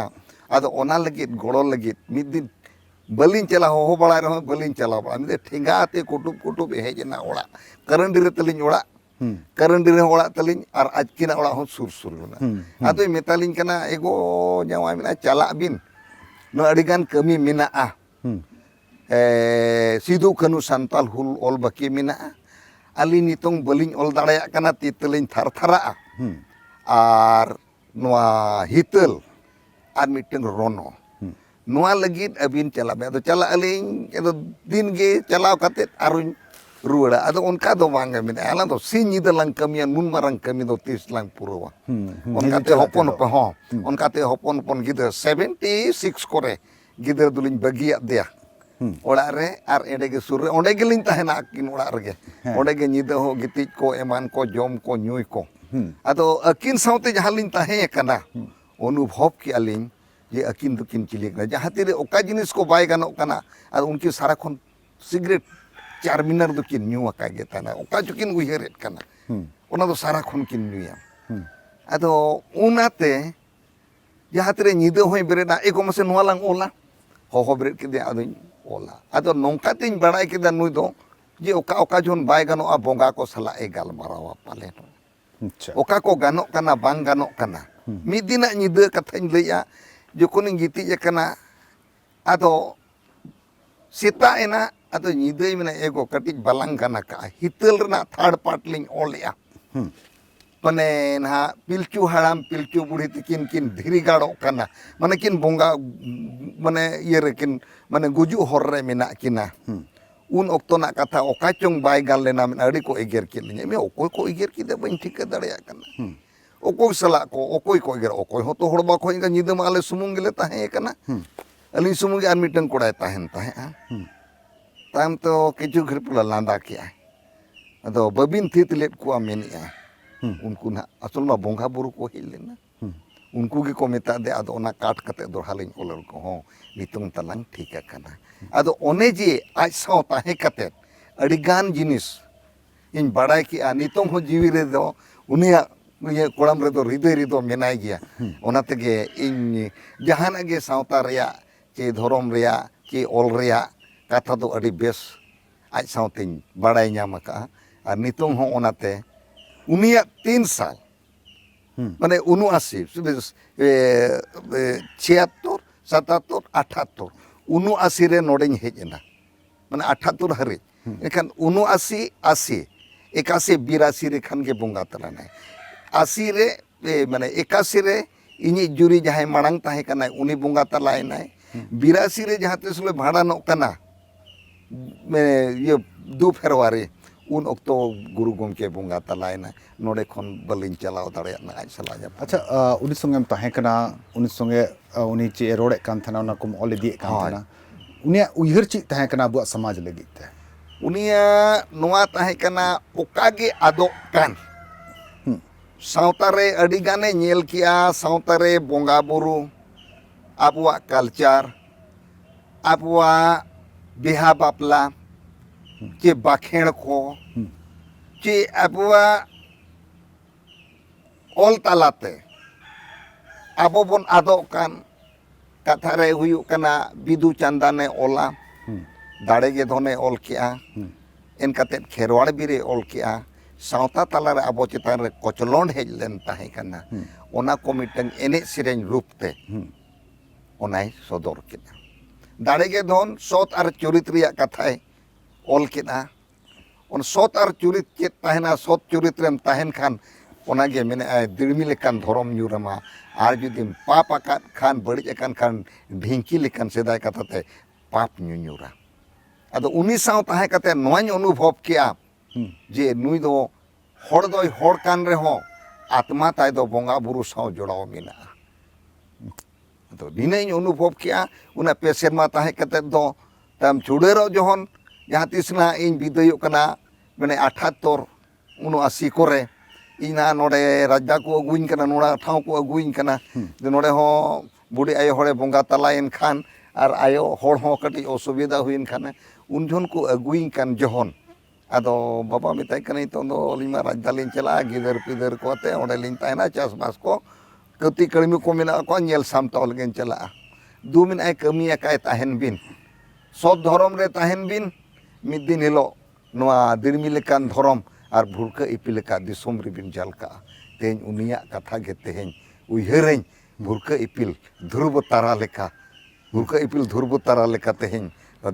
B: आदो ओना लगित गोड़ो लगित मिद दिन बलिन चला हो बड़ा रहो बलिन चला बड़ा मिदे ठेंगा ते कुटुब हेजना ओड़ा करंडी रे तलिन ओड़ा करंडी रे ओड़ा तलिन और आजकिना ओड़ा हो सुर ना आदो मेतालिन कना एगो जावा मिना चला बिन नो अडिगान कमी मिना आ सिदु कनु संताल हुल ऑल बाकी मिना aling nitong baling ol dareyak kana titeling thar-thara'a
A: Hmm.
B: ar noa hitel ar miteng rono noa lagit abin chala ado chala aling ado din ge chalao katet arun ruada ado onka do banga min ala do sin nyida lang kamian mun marang kami do tis lang purawa onka te hopon pa ho onka te hopon pon gidra 76 kore gidra duling bagiat dia oড়ᱟᱜ ᱨᱮ ᱟᱨ ᱮᱸᱰᱮ ᱜᱮ ᱥᱩᱨ ᱨᱮ ᱚᱸᱰᱮ ᱜᱮᱞᱤᱧ ᱛᱟᱦᱮᱱᱟ ᱟᱹᱠᱤᱱ ᱚᱲᱟᱜ ᱨᱮᱜᱮ ᱚᱸᱰᱮ ᱜᱮ ᱧᱤᱫᱟᱹ ᱦᱚᱸ ᱜᱤᱛᱤᱡ ᱠᱚ ᱮᱢᱟᱱ ᱠᱚ ᱡᱚᱢ ᱠᱚ ᱧᱩᱭ ᱠᱚ ᱟᱫᱚ ᱟᱹᱠᱤᱱ ᱥᱟᱶᱛᱮ ᱡᱟᱦᱟᱸ ᱞᱤᱧ ᱛᱟᱦᱮᱸ ᱟᱠᱟᱱᱟ ᱚᱱᱩᱵᱷᱚᱵ ᱠᱮᱜᱼᱟ ᱞᱤᱧ ᱡᱮ ᱟᱹᱠᱤᱱ ᱫᱚᱠᱤᱱ ᱪᱤᱞᱤ ᱠᱟᱱᱟ ᱡᱟᱦᱟᱸ ᱛᱤᱨᱮ ᱚᱠᱟ ᱡᱤᱱᱤᱥ ᱠᱚ ᱵᱟᱭ ᱜᱟᱱᱚᱜ ᱠᱟᱱᱟ ᱟᱫᱚ ᱩᱱᱠᱤᱱ ᱥᱟᱨᱟᱠᱷᱚᱱ ᱥᱤᱜᱨᱮᱴ ᱪᱟᱨᱢᱤᱱᱟᱨ ᱫᱚᱠᱤᱱ ᱧᱩ ᱟᱠᱟᱫ ᱜᱮ ᱛᱟᱦᱮᱱᱟ ᱚᱠᱟ ᱪᱚᱠᱤᱱ ᱩᱭᱦᱟᱹᱨᱮᱫ ᱠᱟᱱᱟ ᱚᱱᱟ ᱫᱚ ᱥᱟᱨᱟᱠᱷᱚᱱ ᱠᱤᱱ ᱧᱩᱭᱟ ᱟᱫᱚ ᱚᱱᱟᱛᱮ ᱡᱟᱦᱟᱸ ᱛᱤᱨᱮ ᱧᱤᱫᱟᱹ ᱦᱚᱸᱭ ᱵᱮᱨᱮᱫᱟ ᱮᱜᱚ ᱢᱟᱥᱮ ᱱᱚᱣᱟ ᱞᱟᱝ ᱚᱞᱟ ᱦᱚᱦᱚ ᱵᱮᱨᱮᱫ ᱠᱮᱫᱮᱭᱟ ᱟᱫᱚᱧ ᱚᱞᱟ ᱟᱫᱚ ᱱᱚᱝᱠᱟ ᱛᱤᱧ ᱵᱟᱲᱟᱭ ᱠᱮᱫᱟ ᱱᱩᱭ ᱫᱚ ᱡᱮ ᱚᱠᱟ ᱡᱚᱱ ᱵᱟᱭ ᱜᱟᱱᱚᱜᱼᱟ ᱵᱚᱸᱜᱟ ᱠᱚ ᱥᱟᱞᱟᱜ ᱮ ᱜᱟᱞᱢᱟᱨᱟᱣᱟ ᱯᱟᱞᱮᱱ
A: ᱟᱪᱪᱷᱟ
B: ᱚᱠᱟ ᱠᱚ ᱜᱟᱱᱚᱜ ᱠᱟᱱᱟ ᱵᱟᱝ ᱜᱟᱱᱚᱜ ᱠᱟᱱᱟ ᱢᱤᱫ ᱫᱤᱱᱟᱜ ᱧᱤᱫᱟᱹ ᱠᱟᱛᱷᱟᱧ ᱞᱟᱹᱭᱟ ᱡᱚᱠᱷᱚᱱᱤᱧ ᱜᱤᱛᱤᱡ ᱟᱠᱟᱱᱟ ᱟᱫᱚ ᱥᱮᱛᱟᱜ ᱮᱱᱟ ᱟᱫᱚ ᱧᱤᱫᱟᱹᱭ ᱢᱮᱱᱟ ᱮᱜᱚ ᱠᱟᱹᱴᱤᱡ ᱵᱟᱞᱟᱝ ᱜᱟᱱ ᱟᱠᱟᱜᱼᱟ ᱦᱤᱛᱟᱹᱞ ᱨᱮᱱᱟᱜ ᱛᱷᱟᱨᱰ ᱯᱟর্ট ᱞᱤᱧ ᱚᱞᱮᱜᱼᱟ ᱢᱟᱱᱮ ᱱᱟᱦᱟᱜ ᱯᱤᱞᱪᱩ ᱦᱟᱲᱟᱢ ᱯᱤᱞᱪᱩ ᱵᱩᱲᱦᱤ ᱛᱤᱠᱤᱱ ᱠᱤᱱ ᱫᱷᱤᱨᱤ ᱜᱟᱲᱚᱜ ᱠᱟᱱᱟ ᱢᱟᱱᱮ ᱠᱤᱱ ᱵᱚᱸᱜᱟ ᱢᱟᱱᱮ ᱤᱭᱟᱹ ᱨᱮᱠᱤᱱ ᱢᱟᱱᱮ ᱜᱩᱡᱩᱜ ᱦᱚᱨ ᱨᱮ ᱢᱮᱱᱟᱜ ᱠᱤᱱᱟ ᱩᱱ ᱚᱠᱛᱚ ᱨᱮᱱᱟᱜ ᱠᱟᱛᱷᱟ ᱚᱠᱟ ᱪᱚᱝ ᱵᱟᱭ ᱜᱟᱱ ᱞᱮᱱᱟ ᱟᱹᱰᱤ ᱠᱚ ᱮᱜᱮᱨ ᱠᱮᱫ ᱞᱤᱧᱟ ᱚᱠᱚᱭ ᱠᱚ ᱮᱜᱮᱨ ᱠᱮᱫᱟ ᱵᱟᱹᱧ ᱴᱷᱤᱠᱟᱹ ᱫᱟᱲᱮᱭᱟᱜ ᱠᱟᱱᱟ ᱚᱠᱚᱭ ᱥᱟᱞᱟᱜ ᱠᱚ ᱚᱠᱚᱭ ᱠᱚ ᱮᱜᱮᱨ ᱚᱠᱚᱭ ᱦᱚᱸᱛᱚ ᱦᱚᱲ ᱵᱟᱠᱚ ᱮᱜᱮᱨ ᱧᱤᱫᱟᱹ ᱢᱟ ᱟᱞᱮ ᱥᱩᱢᱩᱝ ᱜᱮᱞᱮ ᱛᱟᱦᱮᱸ ᱠᱟᱱᱟ ᱟᱹᱞᱤᱧ ᱥᱩᱢᱩᱝ ᱜᱮ ᱟᱨ ᱢᱤᱫᱴᱟᱝ ᱠᱚᱲᱟᱭ ᱛᱟᱦᱮᱱ ᱛᱟᱦᱮᱸᱜᱼᱟ ᱛᱟᱭᱚᱢ ᱛᱚ ᱠᱤᱪᱷᱩ ᱜᱷᱟᱹᱲᱤᱡ ᱯᱚᱨᱮ ᱞᱟᱸᱫᱟ ᱠᱮᱜᱼᱟᱭ ᱟᱫᱚ ᱵᱟᱹᱵᱤᱱ ᱛᱷᱤᱛ ᱞᱮᱫ ᱠᱚᱣᱟ ᱢᱮᱱᱮᱜᱼᱟ ᱩᱱᱠᱩ ᱱᱟᱦᱟᱜ ᱟᱥᱚᱞ ᱢᱟ ᱵᱚᱸᱜᱟ ᱵᱩᱨᱩ ᱠᱚ ᱦᱮᱡ ᱞᱮᱱᱟ ᱩᱱᱠᱩ ᱜᱮᱠᱚ ᱢᱮᱛᱟ ᱫᱮ ᱟᱫᱚ ᱚᱱᱟ ᱠᱟᱴ ᱠᱟᱛᱮ ᱫᱚᱲᱦᱟ ᱞᱤᱧ ᱚᱞ ᱠᱚ ᱦᱚᱸ ᱱᱤᱛᱚᱝ ᱛᱟᱞᱟᱝ ᱴᱷᱤᱠ ᱟᱠᱟᱱᱟ ᱟᱫᱚ ᱚᱱᱮ ᱡᱮ ᱟᱡ ᱥᱟᱶ ᱛᱟᱦᱮᱸ ᱠᱟᱛᱮ ᱟᱹᱰᱤᱜᱟᱱ ᱡᱤᱱᱤᱥ ᱤᱧ ᱵᱟᱲᱟᱭ ᱠᱮᱜᱼᱟ ᱱᱤᱛᱚᱝ ᱦᱚᱸ ᱡᱤᱣᱤ ᱨᱮᱫᱚ ᱩᱱᱤᱭᱟᱜ ᱠᱚᱲᱟᱢ ᱨᱮᱫᱚ ᱦᱨᱤᱫᱚᱭ ᱨᱮᱫᱚ ᱢᱮᱱᱟᱭ ᱜᱮᱭᱟ ᱚᱱᱟ ᱛᱮᱜᱮ ᱤᱧ ᱡᱟᱦᱟᱱᱟᱜ ᱜᱮ ᱥᱟᱶᱛᱟ ᱨᱮᱭᱟᱜ ᱪᱮ ᱫᱷᱚᱨᱚᱢ ᱨᱮᱭᱟᱜ ᱪᱮ ᱚᱞ ᱨᱮᱭᱟᱜ ᱠᱟᱛᱷᱟ ᱫᱚ ᱟᱹᱰᱤ ᱵᱮᱥ ᱟᱡ ᱥᱟᱶᱛᱮᱧ ᱵᱟᱲᱟᱭ ᱧᱟᱢ ᱟᱠᱟᱜᱼᱟ ᱟᱨ ᱱᱤᱛᱚᱝ ᱦᱚᱸ ᱚᱱᱟᱛᱮ ᱩᱱᱤᱭᱟᱜ 3 ᱥᱟᱞ ᱢᱟᱱᱮ 79 76 77 78 79 রে নড়েኝ হেজ এনা মানে 78 হারিজ এখান 79 80 81 82 রে খান গে বঙ্গা তালানায় 80 রে মানে 81 রে ইনি জুরি যাহাই মাড়াং তাহে কানায় উনি বঙ্গা তালায়নায় 82 রে যাহাতে আসলে ভাড়ানোক কানা ইয়ে 2 ফেব্রুয়ারি उन ऑक्टो गुरु गमके बंगा तलायना नोडे खन बलिन चलाव दाड़ेना आज सला जा
A: अच्छा उनी संगे ताहे कना उनी संगे उनी चे रोड़े कान थाना उना कुम ऑल दिए कान थाना उनिया उयहर ची ताहे कना बुआ समाज लगित ते
B: उनिया नोआ ताहे कना ओकागे आदो कान सावता रे अडी गाने नेल किया सावता रे बंगा बुरु आबुआ कल्चर आबुआ बिहा बापला चे बाखेड़ को चे आबुआ ऑल तालाते आबो बन आदो कान कथा रे हुयु कना बिदु चंदा ने ओला दाड़े गे धोने ऑल किया इन कते खेरवाड़ बिरे ऑल किया सावता ताला रे आबो चितान रे कोचलोंड हेज लेन ताहे कना ओना को मिटंग एने सिरेन रूपते ओनाय सदर किना दाड़े गे धोन सोत आर चरित्र रिया कथाय ऑल किना उन सोत आर चुरित चेत ताहेना सोत चुरित रेम ताहेन खान ओनागे मेने दिड़मी लेकान धरम ᱧᱩᱨᱟᱢᱟ आर जुदिम पाप आकान खान बड़िज आकान खान ढिंकी लेकान सेदाय कथाते पाप ᱧᱩᱨᱟ आदो उनी साव ताहे कते नोवाñ अनुभव किया जे नुई दो हड़ दोय हड़ कान रे हो आत्मा ताय दो बंगा बुरु साव जोड़ाव मेना आदो दिनेñ अनुभव किया उना पे सेरमा ताहे कते दो तम छुड़ेरो जोहन जहाँ तीसना इन विदय कना मैंने 78 79 कोरे इना नोडे राजा को अगुइन कना नोड़ा ठाव को अगुइन कना नोडे हो बुढ़ी आयो हड़े बंगा तलायन खान और आयो हड़ हो कटी असुविधा हुइन खान उन को अगुइन कान जोहन आदो बाबा मिताय कने तो अलिमा राजा लिन चला गिदर पिदर कोते ओडे लिन तायना चासबास को कति कड़मी को मेना को नेल सामताव लगेन चला दु मिन आय कमिया काय ताहेन बिन सब धर्म रे ताहेन बिन मिद दिन हिलो नोआ दिरमी लेकान धरम और भुरका इपिल लेका दिसोम रिबिन जलका तेन उनिया कथा गे तेहेन उयहरें भुरका इपिल ध्रुव तारा लेका भुरका इपिल ध्रुव तारा लेका तेहेन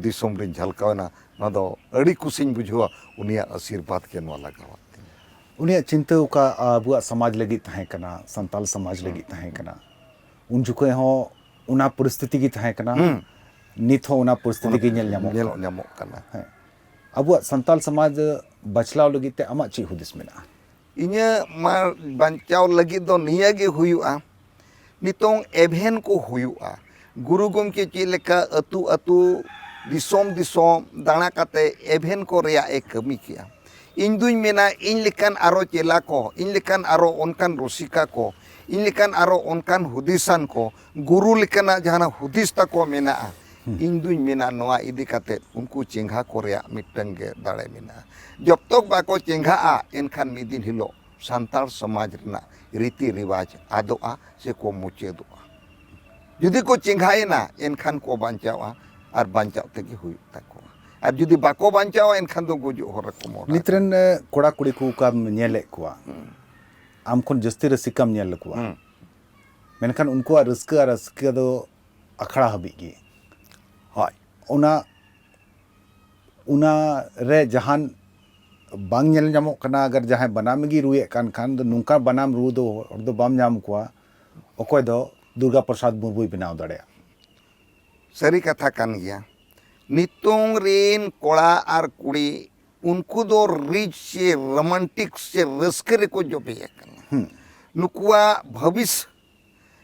B: दिसोम रिन झलकावना ᱱᱚᱣᱟ ᱫᱚ ᱟᱹᱰᱤ ᱠᱩᱥᱤᱧ ᱵᱩᱡᱷᱟᱹᱣᱟ ᱩᱱᱤᱭᱟᱜ ᱟᱥᱤᱨᱵᱟᱫᱽ ᱜᱮ ᱱᱚᱣᱟ ᱞᱟᱜᱟᱣᱟ
A: ᱩᱱᱤᱭᱟᱜ ᱪᱤᱱᱛᱟᱹ ᱚᱠᱟ ᱟᱵᱚᱣᱟᱜ ᱥᱚᱢᱟᱡᱽ ᱞᱟᱹᱜᱤᱫ ᱛᱟᱦᱮᱸ ᱠᱟᱱᱟ, ᱥᱟᱱᱛᱟᱞ ᱥᱚᱢᱟᱡᱽ ᱞᱟᱹᱜᱤᱫ ᱛᱟᱦᱮᱸ ᱠᱟᱱᱟ, ᱩᱱ ᱡᱚᱠᱷᱚᱡ ᱦᱚᱸ ᱚᱱᱟ ᱯᱚᱨᱤᱥᱛᱷᱤᱛᱤ ᱜᱮ ᱛᱟᱦᱮᱸ ᱠᱟᱱᱟ, ᱱᱤᱛ ᱦᱚᱸ ᱚᱱᱟ ᱯᱚᱨᱤᱥᱛᱷᱤᱛᱤ ᱜᱮ ᱧᱮᱞ ᱧᱟᱢᱚᱜ
B: ᱠᱟᱱᱟ
A: ᱦᱮᱸ ᱟᱵᱚᱣᱟᱜ ᱥᱟᱱᱛᱟᱞ ᱥᱚᱢᱟᱡᱽ ᱵᱟᱪᱞᱟᱣ ᱞᱟᱹᱜᱤᱫ ᱛᱮ ᱟᱢᱟᱜ ᱪᱮᱫ ᱦᱩᱫᱤᱥ ᱢᱮᱱᱟᱜᱼᱟ?
B: ᱤᱧᱟᱹᱜ ᱢᱟ ᱵᱟᱧᱪᱟᱣ ᱞᱟᱹᱜᱤᱫ ᱫᱚ ᱱᱤᱭᱟᱹ ᱜᱮ ᱦᱩᱭᱩᱜᱼᱟ, ᱱᱤᱛᱚᱝ ᱮᱵᱷᱮᱱ ᱠᱚ ᱦᱩᱭᱩᱜᱼᱟ, ᱜᱩᱨᱩ ᱜᱚᱢᱠᱮ ᱪᱮᱫ ᱞᱮᱠᱟ ᱟᱹᱛᱩ ᱟᱹᱛᱩ ᱫᱤᱥᱚᱢ ᱫᱤᱥᱚᱢ ᱫᱟᱬᱟ ᱠᱟᱛᱮ ᱮᱵᱷᱮᱱ ᱠᱚ ᱨᱮᱭᱟᱜ ᱮ ᱠᱟᱹᱢᱤ ᱠᱮᱜᱼᱟ᱾ ᱤᱧ ᱫᱩᱧ ᱢᱮᱱᱟ ᱤᱧ ᱞᱮᱠᱟᱱ ᱟᱨᱚ ᱪᱮᱞᱟ ᱠᱚ, ᱤᱧ ᱞᱮᱠᱟᱱ ᱟᱨᱚ ᱚᱱᱠᱟᱱ ᱨᱩᱥᱤᱠᱟ ᱠᱚ, ᱤᱧ ᱞᱮᱠᱟᱱ ᱟᱨᱚ ᱚᱱᱠᱟᱱ ᱦᱩᱫᱤᱥᱟᱱ ko ᱜᱩᱨᱩ ᱞᱮᱠᱟᱱᱟᱜ ᱡᱟᱦᱟᱱᱟᱜ ᱦᱩᱫᱤᱥ ᱛᱟᱠᱚ ᱢᱮᱱᱟᱜᱼᱟ, ᱤᱧ ᱫᱩᱧ ᱢᱮᱱᱟ ᱱᱚᱣᱟ ᱤᱫᱤ ᱠᱟᱛᱮ ᱩᱱᱠᱩ ᱪᱮᱸᱜᱷᱟ ᱠᱚ ᱨᱮᱭᱟᱜ ᱢᱤᱫᱴᱟᱝ ᱜᱮ ᱫᱟᱲᱮ ᱢᱮᱱᱟᱜᱼᱟ᱾ ᱡᱚᱵᱛᱚᱠ ᱵᱟᱠᱚ ᱪᱮᱸᱜᱷᱟᱜᱼᱟ ᱮᱱᱠᱷᱟᱱ ᱢᱤᱫ ᱫᱤᱱ ᱦᱤᱞᱳᱜ ᱥᱟᱱᱛᱟᱲ ᱥᱚᱢᱟᱡᱽ ᱨᱮᱱᱟᱜ ᱨᱤᱛᱤ ᱨᱮᱣᱟᱡᱽ ᱟᱫᱚᱜᱼᱟ ᱥᱮ ᱠᱚ ᱢᱩᱪᱟᱹᱫᱚᱜᱼᱟ᱾ ᱡᱩᱫᱤ ᱠᱚ ᱪᱮᱸᱜᱷᱟᱭᱮᱱᱟ ᱮᱱᱠᱷᱟᱱ ᱠᱚ ᱵᱟᱧᱪᱟᱣᱼᱟ ᱟᱨ ᱵᱟᱧᱪᱟᱣ ᱛᱮᱜᱮ ᱦᱩᱭᱩᱜ ᱛᱟᱠᱚᱣᱟ, ᱟᱨ ᱡᱩᱫᱤ ᱵᱟᱠᱚ ᱵᱟᱧᱪᱟᱣᱟ ᱮᱱᱠᱷᱟᱱ ᱫᱚ ᱜᱩᱡᱩᱜ ᱦᱚᱨ ᱨᱮᱠᱚ ᱢᱚᱦᱰᱟ
A: ᱱᱤᱛ ᱨᱮᱱ ᱠᱚᱲᱟ ᱠᱩᱲᱤ ᱠᱚ ᱚᱠᱟᱢ ᱧᱮᱞᱮᱫ ᱠᱚᱣᱟ, ᱟᱢ ᱠᱷᱚᱱ ᱡᱟᱹᱥᱛᱤ ᱨᱟᱹᱥᱤᱠᱟᱢ ᱧᱮᱞ ᱠᱚᱣᱟ, ᱢᱮᱱᱠᱷᱟᱱ ᱩᱱᱠᱩᱣᱟᱜ ᱨᱟᱹᱥᱠᱟᱹ ᱫᱚ ᱟᱠᱷᱲᱟ ᱦᱟᱹᱵᱤᱡ ᱜᱮ
B: ᱦᱳᱭ
A: ᱚᱱᱟ ᱨᱮ ᱡᱟᱦᱟᱱ ᱵᱟᱝ ᱧᱮᱞ ᱧᱟᱢᱚᱜ ᱠᱟᱱᱟ᱾ ᱟᱜᱟᱨ ᱡᱟᱦᱟᱸᱭ ᱵᱟᱱᱟᱢ ᱜᱮ ᱨᱩᱭᱮᱫ ᱠᱷᱟᱱ ᱫᱚ ᱱᱚᱝᱠᱟ ᱵᱟᱱᱟᱢ ᱨᱩ ᱫᱚ ᱦᱚᱲ ᱫᱚ ᱵᱟᱢ ᱧᱟᱢ ᱠᱚᱣᱟ ᱚᱠᱚᱭ ᱫᱚ ᱫᱩᱨᱜᱟ ᱯᱨᱚᱥᱟᱫᱽ ᱢᱩᱨᱢᱩᱭ ᱵᱮᱱᱟᱣ ᱫᱟᱲᱮᱭᱟᱜᱼᱟ᱾
B: ᱥᱟᱹᱨᱤ ᱠᱟᱛᱷᱟ ᱠᱟᱱ ᱜᱮᱭᱟ᱾ ᱱᱤᱛᱚᱝ ᱨᱮᱱ ᱠᱚᱲᱟ ᱟᱨ ᱠᱩᱲᱤ ᱩᱱᱠᱩ ᱫᱚ ᱨᱤᱪ ᱥᱮ ᱨᱳᱢᱟᱱᱴᱤᱠ ᱥᱮ ᱨᱟᱹᱥᱠᱟᱹ ᱨᱮᱠᱚ ᱡᱚᱵᱮ ᱟᱠᱟᱱᱟ᱾ ᱱᱩᱠᱩᱣᱟᱜ ᱵᱷᱚᱵᱤᱥ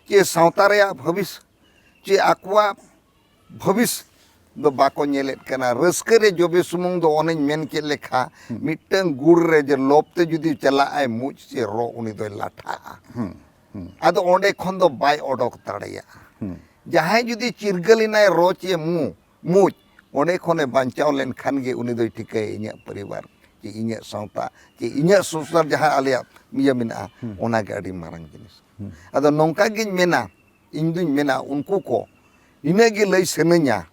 B: ᱪᱮ ᱥᱟᱶᱛᱟ ᱨᱮᱭᱟᱜ ᱵᱷᱚᱵᱤᱥ ᱪᱮ ᱟᱠᱚᱣᱟᱜ ᱵᱷᱚᱵᱤᱥ ᱫᱚ ᱵᱟᱠᱚ ᱧᱮᱞᱮᱫ ᱠᱟᱱᱟ᱾ ᱨᱟᱹᱥᱠᱟᱹ ᱨᱮ ᱡᱚᱵᱮ ᱥᱩᱢᱩᱝ ᱫᱚ ᱚᱱᱮᱧ ᱢᱮᱱ ᱠᱮᱫ ᱞᱮᱠᱟ ᱢᱤᱫᱴᱟᱝ ᱜᱩᱲ ᱨᱮ ᱡᱮ ᱞᱚᱵᱛᱮ ᱡᱩᱫᱤ ᱪᱟᱞᱟᱜᱼᱟᱭ ᱢᱩᱡ ᱥᱮ ᱨᱚ ᱩᱱᱤ ᱫᱚᱭ ᱞᱟᱴᱷᱟᱜᱼᱟ᱾ ᱟᱫᱚ ᱚᱸᱰᱮ ᱠᱷᱚᱱ ᱫᱚ ᱵᱟᱭ ᱚᱰᱚᱠ ᱫᱟᱲᱮᱭᱟᱜᱼᱟ᱾ ᱡᱟᱦᱟᱸᱭ ᱡᱩᱫᱤ ᱪᱤᱨᱜᱟᱹᱞᱮᱱᱟᱭ ᱨᱚ ᱪᱮ ᱢᱩᱡ ᱚᱸᱰᱮ ᱠᱷᱚᱱᱮ ᱵᱟᱧᱪᱟᱣ ᱞᱮᱱᱠᱷᱟᱱ ᱜᱮ ᱩᱱᱤ ᱫᱚᱭ ᱴᱷᱤᱠᱟᱹᱭᱟ ᱤᱧᱟᱹᱜ ᱯᱚᱨᱤᱵᱟᱨ ᱪᱮ ᱤᱧᱟᱹᱜ ᱥᱟᱶᱛᱟ ᱪᱮ ᱤᱧᱟᱹᱜ ᱥᱚᱝᱥᱟᱨ ᱡᱟᱦᱟᱸ ᱟᱞᱮᱭᱟᱜ ᱤᱭᱟᱹ ᱢᱮᱱᱟᱜᱼᱟ ᱚᱱᱟᱜᱮ ᱟᱹᱰᱤ ᱢᱟᱨᱟᱝ ᱡᱤᱱᱤᱥ᱾ ᱟᱫᱚ ᱱᱚᱝᱠᱟ ᱜᱤᱧ ᱢᱮᱱᱟ, ᱤᱧ ᱫᱩᱧ ᱢᱮᱱᱟ ᱩᱱᱠᱩ ko ᱤᱱᱟᱹᱜ ᱜᱮ ᱞᱟᱹᱭ ᱥᱟᱱᱟᱧᱟ,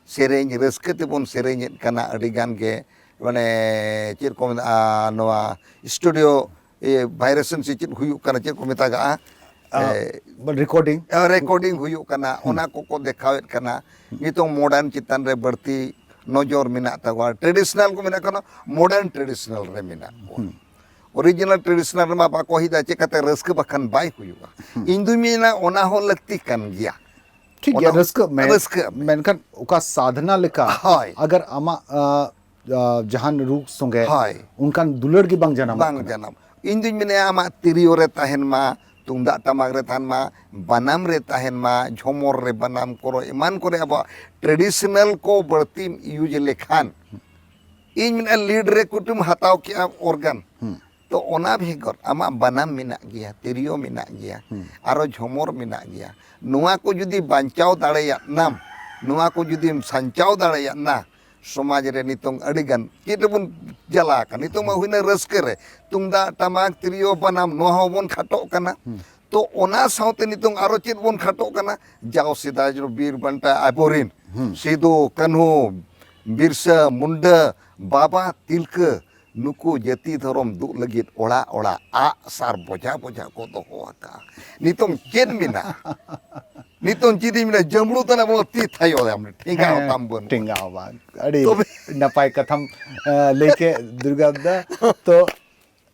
B: ᱥᱮᱨᱮᱧ ᱨᱟᱹᱥᱠᱟᱹ ᱛᱮᱵᱚᱱ ᱥᱮᱨᱮᱧᱮᱫ ᱠᱟᱱᱟ ᱟᱹᱰᱤ ᱜᱟᱱ ᱜᱮ, ᱢᱟᱱᱮ ᱪᱮᱫ ᱠᱚ ᱢᱮᱱᱟᱜᱼᱟ ᱱᱚᱣᱟ ᱥᱴᱩᱰᱤᱭᱳ ᱵᱷᱟᱭᱨᱮᱥᱚᱱ ᱥᱮ ᱪᱮᱫ ᱦᱩᱭᱩᱜ ᱠᱟᱱᱟ, ᱪᱮᱫ ᱠᱚ ᱢᱮᱛᱟᱜᱟᱜᱼᱟ ᱨᱮᱠᱚᱨᱰᱤᱝ ᱦᱩᱭᱩᱜ ᱠᱟᱱᱟ, ᱚᱱᱟ ᱠᱚᱠᱚ ᱫᱮᱠᱷᱟᱣᱮᱫ ᱠᱟᱱᱟ᱾ ᱱᱤᱛᱚᱝ ᱢᱚᱰᱟᱨᱱ ᱪᱮᱛᱟᱱ ᱨᱮ ᱵᱟᱹᱲᱛᱤ ᱱᱚᱡᱚᱨ ᱢᱮᱱᱟᱜ ᱛᱟᱠᱚᱣᱟ᱾ ᱴᱨᱮᱰᱤᱥᱚᱱᱟᱞ ko ᱢᱮᱱᱟᱜ ᱠᱟᱱᱟ, ᱢᱚᱰᱟᱨᱱ ᱴᱨᱮᱰᱤᱥᱚᱱᱟᱞ ᱨᱮ ᱢᱮᱱᱟᱜ ᱠᱚᱣᱟ᱾ ᱚᱨᱤᱡᱤᱱᱟᱞ ᱴᱨᱮᱰᱤᱥᱚᱱᱟᱞ ᱨᱮᱢᱟ ᱵᱟᱠᱚ ᱦᱤᱡᱩᱜᱼᱟ, ᱪᱮᱠᱟᱛᱮ ᱨᱟᱹᱥᱠᱟᱹ ᱵᱟᱠᱷᱟᱱ ᱵᱟᱭ ᱦᱩᱭᱩᱜᱼᱟ᱾ ᱤᱧ ᱫᱩᱧ ᱢᱮᱱᱟ ᱚᱱᱟ ᱦᱚᱸ ᱞᱟᱹᱠᱛᱤ ᱠᱟᱱ ᱜᱮᱭᱟ᱾
A: ᱴᱷᱤᱠ ᱜᱮᱭᱟ, ᱨᱟᱹᱥᱠᱟᱹᱜ ᱢᱮ,
B: ᱨᱟᱹᱥᱠᱟᱹᱜ ᱢᱮ
A: ᱢᱮᱱᱠᱷᱟᱱ ᱚᱠᱟ ᱥᱟᱫᱷᱱᱟ ᱞᱮᱠᱟ
B: ᱦᱳᱭ
A: ᱟᱜᱟᱨ ᱟᱢᱟᱜ ᱡᱟᱦᱟᱱ ᱨᱩᱯ ᱥᱚᱸᱜᱮ
B: ᱦᱳᱭ
A: ᱚᱱᱠᱟᱱ ᱫᱩᱞᱟᱹᱲ ᱜᱮ ᱵᱟᱝ ᱡᱟᱱᱟᱢᱚᱜ
B: ᱵᱟᱝ
A: ᱠᱟᱱᱟ᱾
B: ᱡᱟᱱᱟᱢ ᱤᱧ ᱫᱩᱧ ᱢᱮᱱᱟ ᱟᱢᱟᱜ ᱛᱤᱨᱭᱳ ᱨᱮ ᱛᱟᱦᱮᱱ ᱢᱟ, ᱛᱩᱢᱫᱟᱜ ᱴᱟᱢᱟᱠ ᱨᱮ ᱛᱟᱦᱮᱱ ᱢᱟ, ᱵᱟᱱᱟᱢ ᱨᱮ ᱛᱟᱦᱮᱱ ᱢᱟ, ᱡᱷᱚᱢᱚᱨ ᱨᱮ ᱵᱟᱱᱟᱢ ᱠᱚᱨᱚ ᱮᱢᱟᱱ ᱠᱚᱨᱮ ᱟᱵᱚᱣᱟᱜ ᱴᱨᱮᱰᱤᱥᱚᱱᱟᱞ ko ᱵᱟᱹᱲᱛᱤᱢ ᱤᱭᱩᱡᱽ ᱞᱮᱠᱷᱟᱱ, ᱤᱧ ᱢᱮᱱᱟ ᱞᱤᱰ ᱨᱮ ᱠᱩᱴᱩᱢ ᱦᱟᱛᱟᱣ ᱠᱮᱜᱼᱟ ᱚᱨᱜᱟᱱ, ᱛᱚ ᱚᱱᱟ ᱵᱷᱮᱜᱚᱨ ᱟᱢᱟᱜ ᱵᱟᱱᱟᱢ ᱢᱮᱱᱟᱜ ᱜᱮᱭᱟ, ᱛᱤᱨᱭᱳ ᱢᱮᱱᱟᱜ ᱜᱮᱭᱟ, ᱟᱨᱚ ᱡᱷᱚᱢᱚᱨ ᱢᱮᱱᱟᱜ ᱜᱮᱭᱟ᱾ ᱱᱚᱣᱟ ᱠᱚ ᱡᱩᱫᱤ ᱵᱟᱧᱪᱟᱣ ᱫᱟᱲᱮᱭᱟᱜ ᱱᱟᱢ, ᱱᱚᱣᱟ ᱠᱚ ᱡᱩᱫᱤᱢ ᱥᱟᱧᱪᱟᱣ ᱫᱟᱲᱮᱭᱟᱜ ᱱᱟ, ᱥᱚᱢᱟᱡᱽ ᱨᱮ ᱱᱤᱛᱚᱝ ᱟᱹᱰᱤᱜᱟᱱ ᱪᱮᱫ ᱨᱮᱵᱚᱱ ᱡᱟᱞᱟ ᱟᱠᱟᱱ, ᱱᱤᱛᱚᱝ ᱢᱟ ᱦᱩᱭᱱᱟ ᱨᱟᱹᱥᱠᱟᱹ ᱨᱮ ᱛᱩᱢᱫᱟᱜ ᱴᱟᱢᱟᱠ ᱛᱤᱨᱭᱳ ᱵᱟᱱᱟᱢ ᱱᱚᱣᱟ ᱦᱚᱸᱵᱚᱱ ᱠᱷᱟᱴᱚᱜ ᱠᱟᱱᱟ᱾ ᱛᱚ ᱚᱱᱟ ᱥᱟᱶᱛᱮ ᱱᱤᱛᱚᱝ ᱟᱨᱚ ᱪᱮᱫ ᱵᱚᱱ ᱠᱷᱟᱴᱚᱜ ᱠᱟᱱᱟ, ᱡᱟᱣ ᱥᱮᱫᱟᱭ ᱵᱤᱨ ᱵᱟᱱᱴᱟ ᱟᱵᱚᱨᱤᱱ ᱥᱤᱫᱩ ᱠᱟᱹᱱᱦᱩ ᱵᱤᱨᱥᱟᱹ ᱢᱩᱱᱰᱟᱹ ᱵᱟᱵᱟ ᱛᱤᱞᱠᱟᱹ ᱱᱩᱠᱩ ᱡᱟᱹᱛᱤ ᱫᱷᱚᱨᱚᱢ ᱫᱩᱜ ᱞᱟᱹᱜᱤᱫ ᱚᱲᱟᱜ ᱚᱲᱟᱜ ᱟᱜ ᱥᱟᱨ ᱵᱚᱡᱷᱟ ᱵᱚᱡᱷᱟ ᱠᱚ ᱫᱚᱦᱚ ᱟᱠᱟᱜᱼᱟ᱾ ᱱᱤᱛᱚᱝ ᱪᱮᱫ ᱢᱮᱱᱟᱜᱼᱟ? ᱱᱤᱛᱚᱝ ᱪᱮᱫ ᱤᱧ ᱢᱮᱱᱟ, ᱡᱟᱸᱵᱽᱲᱩ ᱛᱟᱱᱟᱜ ᱵᱚᱱ ᱛᱤ ᱛᱷᱟᱭᱚ ᱴᱷᱮᱸᱜᱟ ᱦᱚᱸ ᱛᱟᱢ ᱵᱟᱹᱱᱩᱜᱼᱟ᱾
A: ᱴᱷᱮᱸᱜᱟ ᱦᱚᱸ ᱵᱟᱝ, ᱟᱹᱰᱤ
B: ᱛᱚᱵᱮ
A: ᱱᱟᱯᱟᱭ ᱠᱟᱛᱷᱟᱢ ᱞᱟᱹᱭ ᱠᱮᱫ ᱫᱩᱨᱜᱟ ᱫᱟ᱾ ᱛᱚ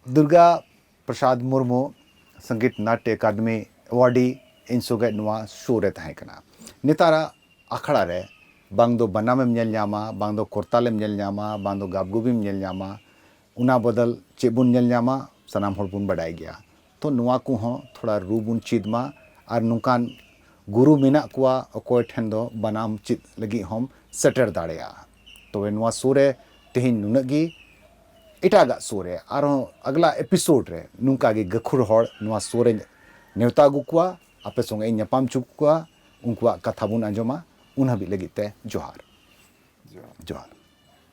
A: ᱫᱩᱨᱜᱟ ᱯᱨᱚᱥᱟᱫᱽ ᱢᱩᱨᱢᱩ ᱥᱚᱝᱜᱤᱛ ᱱᱟᱴᱴᱚ ᱮᱠᱟᱰᱮᱢᱤ ᱮᱣᱟᱨᱰᱤ ᱤᱧ ᱥᱚᱸᱜᱮ ᱱᱚᱣᱟ ᱥᱳ ᱨᱮ ᱛᱟᱦᱮᱸ ᱠᱟᱱᱟ᱾ ᱱᱮᱛᱟᱨᱟᱜ ᱟᱠᱷᱲᱟ ᱨᱮ ᱵᱟᱝ ᱫᱚ ᱵᱟᱱᱟᱢᱮᱢ ᱧᱮᱞ ᱧᱟᱢᱟ, ᱵᱟᱝ ᱫᱚ ᱠᱚᱨᱛᱟᱞᱮᱢ ᱧᱮᱞ ᱧᱟᱢᱟ, ᱵᱟᱝ ᱫᱚ ᱜᱟᱵᱜᱩᱵᱤᱢ ᱧᱮᱞ ᱧᱟᱢᱟ, ᱚᱱᱟ ᱵᱚᱫᱚᱞ ᱪᱮᱫ ᱵᱚᱱ ᱧᱮᱞ ᱧᱟᱢᱟ ᱥᱟᱱᱟᱢ ᱦᱚᱲ ᱵᱚᱱ ᱵᱟᱰᱟᱭ ᱜᱮᱭᱟ᱾ ᱛᱚ ᱱᱚᱣᱟ ᱠᱚᱦᱚᱸ ᱛᱷᱚᱲᱟ ᱨᱩ ᱵᱚᱱ ᱪᱮᱫ ᱢᱟ, ᱟᱨ ᱱᱚᱝᱠᱟᱱ ᱜᱩᱨᱩ ᱢᱮᱱᱟᱜ ᱠᱚᱣᱟ ᱚᱠᱚᱭ ᱴᱷᱮᱱ ᱫᱚ ᱵᱟᱱᱟᱢ ᱪᱮᱫ ᱞᱟᱹᱜᱤᱫ ᱦᱚᱢ ᱥᱮᱴᱮᱨ ᱫᱟᱲᱮᱭᱟᱜᱼᱟ᱾ ᱛᱚᱵᱮ ᱱᱚᱣᱟ ᱥᱳ ᱨᱮ ᱛᱮᱦᱮᱧ ᱱᱩᱱᱟᱹᱜ ᱜᱮ, ᱮᱴᱟᱜᱟᱜ ᱥᱳ ᱨᱮ ᱟᱨᱦᱚᱸ ᱟᱜᱽᱞᱟ ᱮᱯᱤᱥᱳᱰ ᱨᱮ ᱱᱚᱝᱠᱟ ᱜᱮ ᱜᱟᱹᱠᱷᱩᱲ ᱦᱚᱲ ᱱᱚᱣᱟ ᱥᱳ ᱨᱮ ᱱᱮᱣᱛᱟ ᱟᱹᱜᱩ ᱠᱚᱣᱟ, ᱟᱯᱮ ᱥᱚᱸᱜᱮ ᱤᱧ ᱧᱟᱯᱟᱢ ᱦᱚᱪᱚ ᱠᱚᱣᱟ, ᱩᱱᱠᱩᱣᱟᱜ ᱠᱟᱛᱷᱟ ᱵᱚᱱ ᱟᱸᱡᱚᱢᱟ᱾ ᱩᱱ ᱦᱟᱹᱵᱤᱡ ᱞᱟᱹᱜᱤᱫ ᱛᱮ ᱡᱚᱦᱟᱨ ᱡᱚᱦᱟᱨ᱾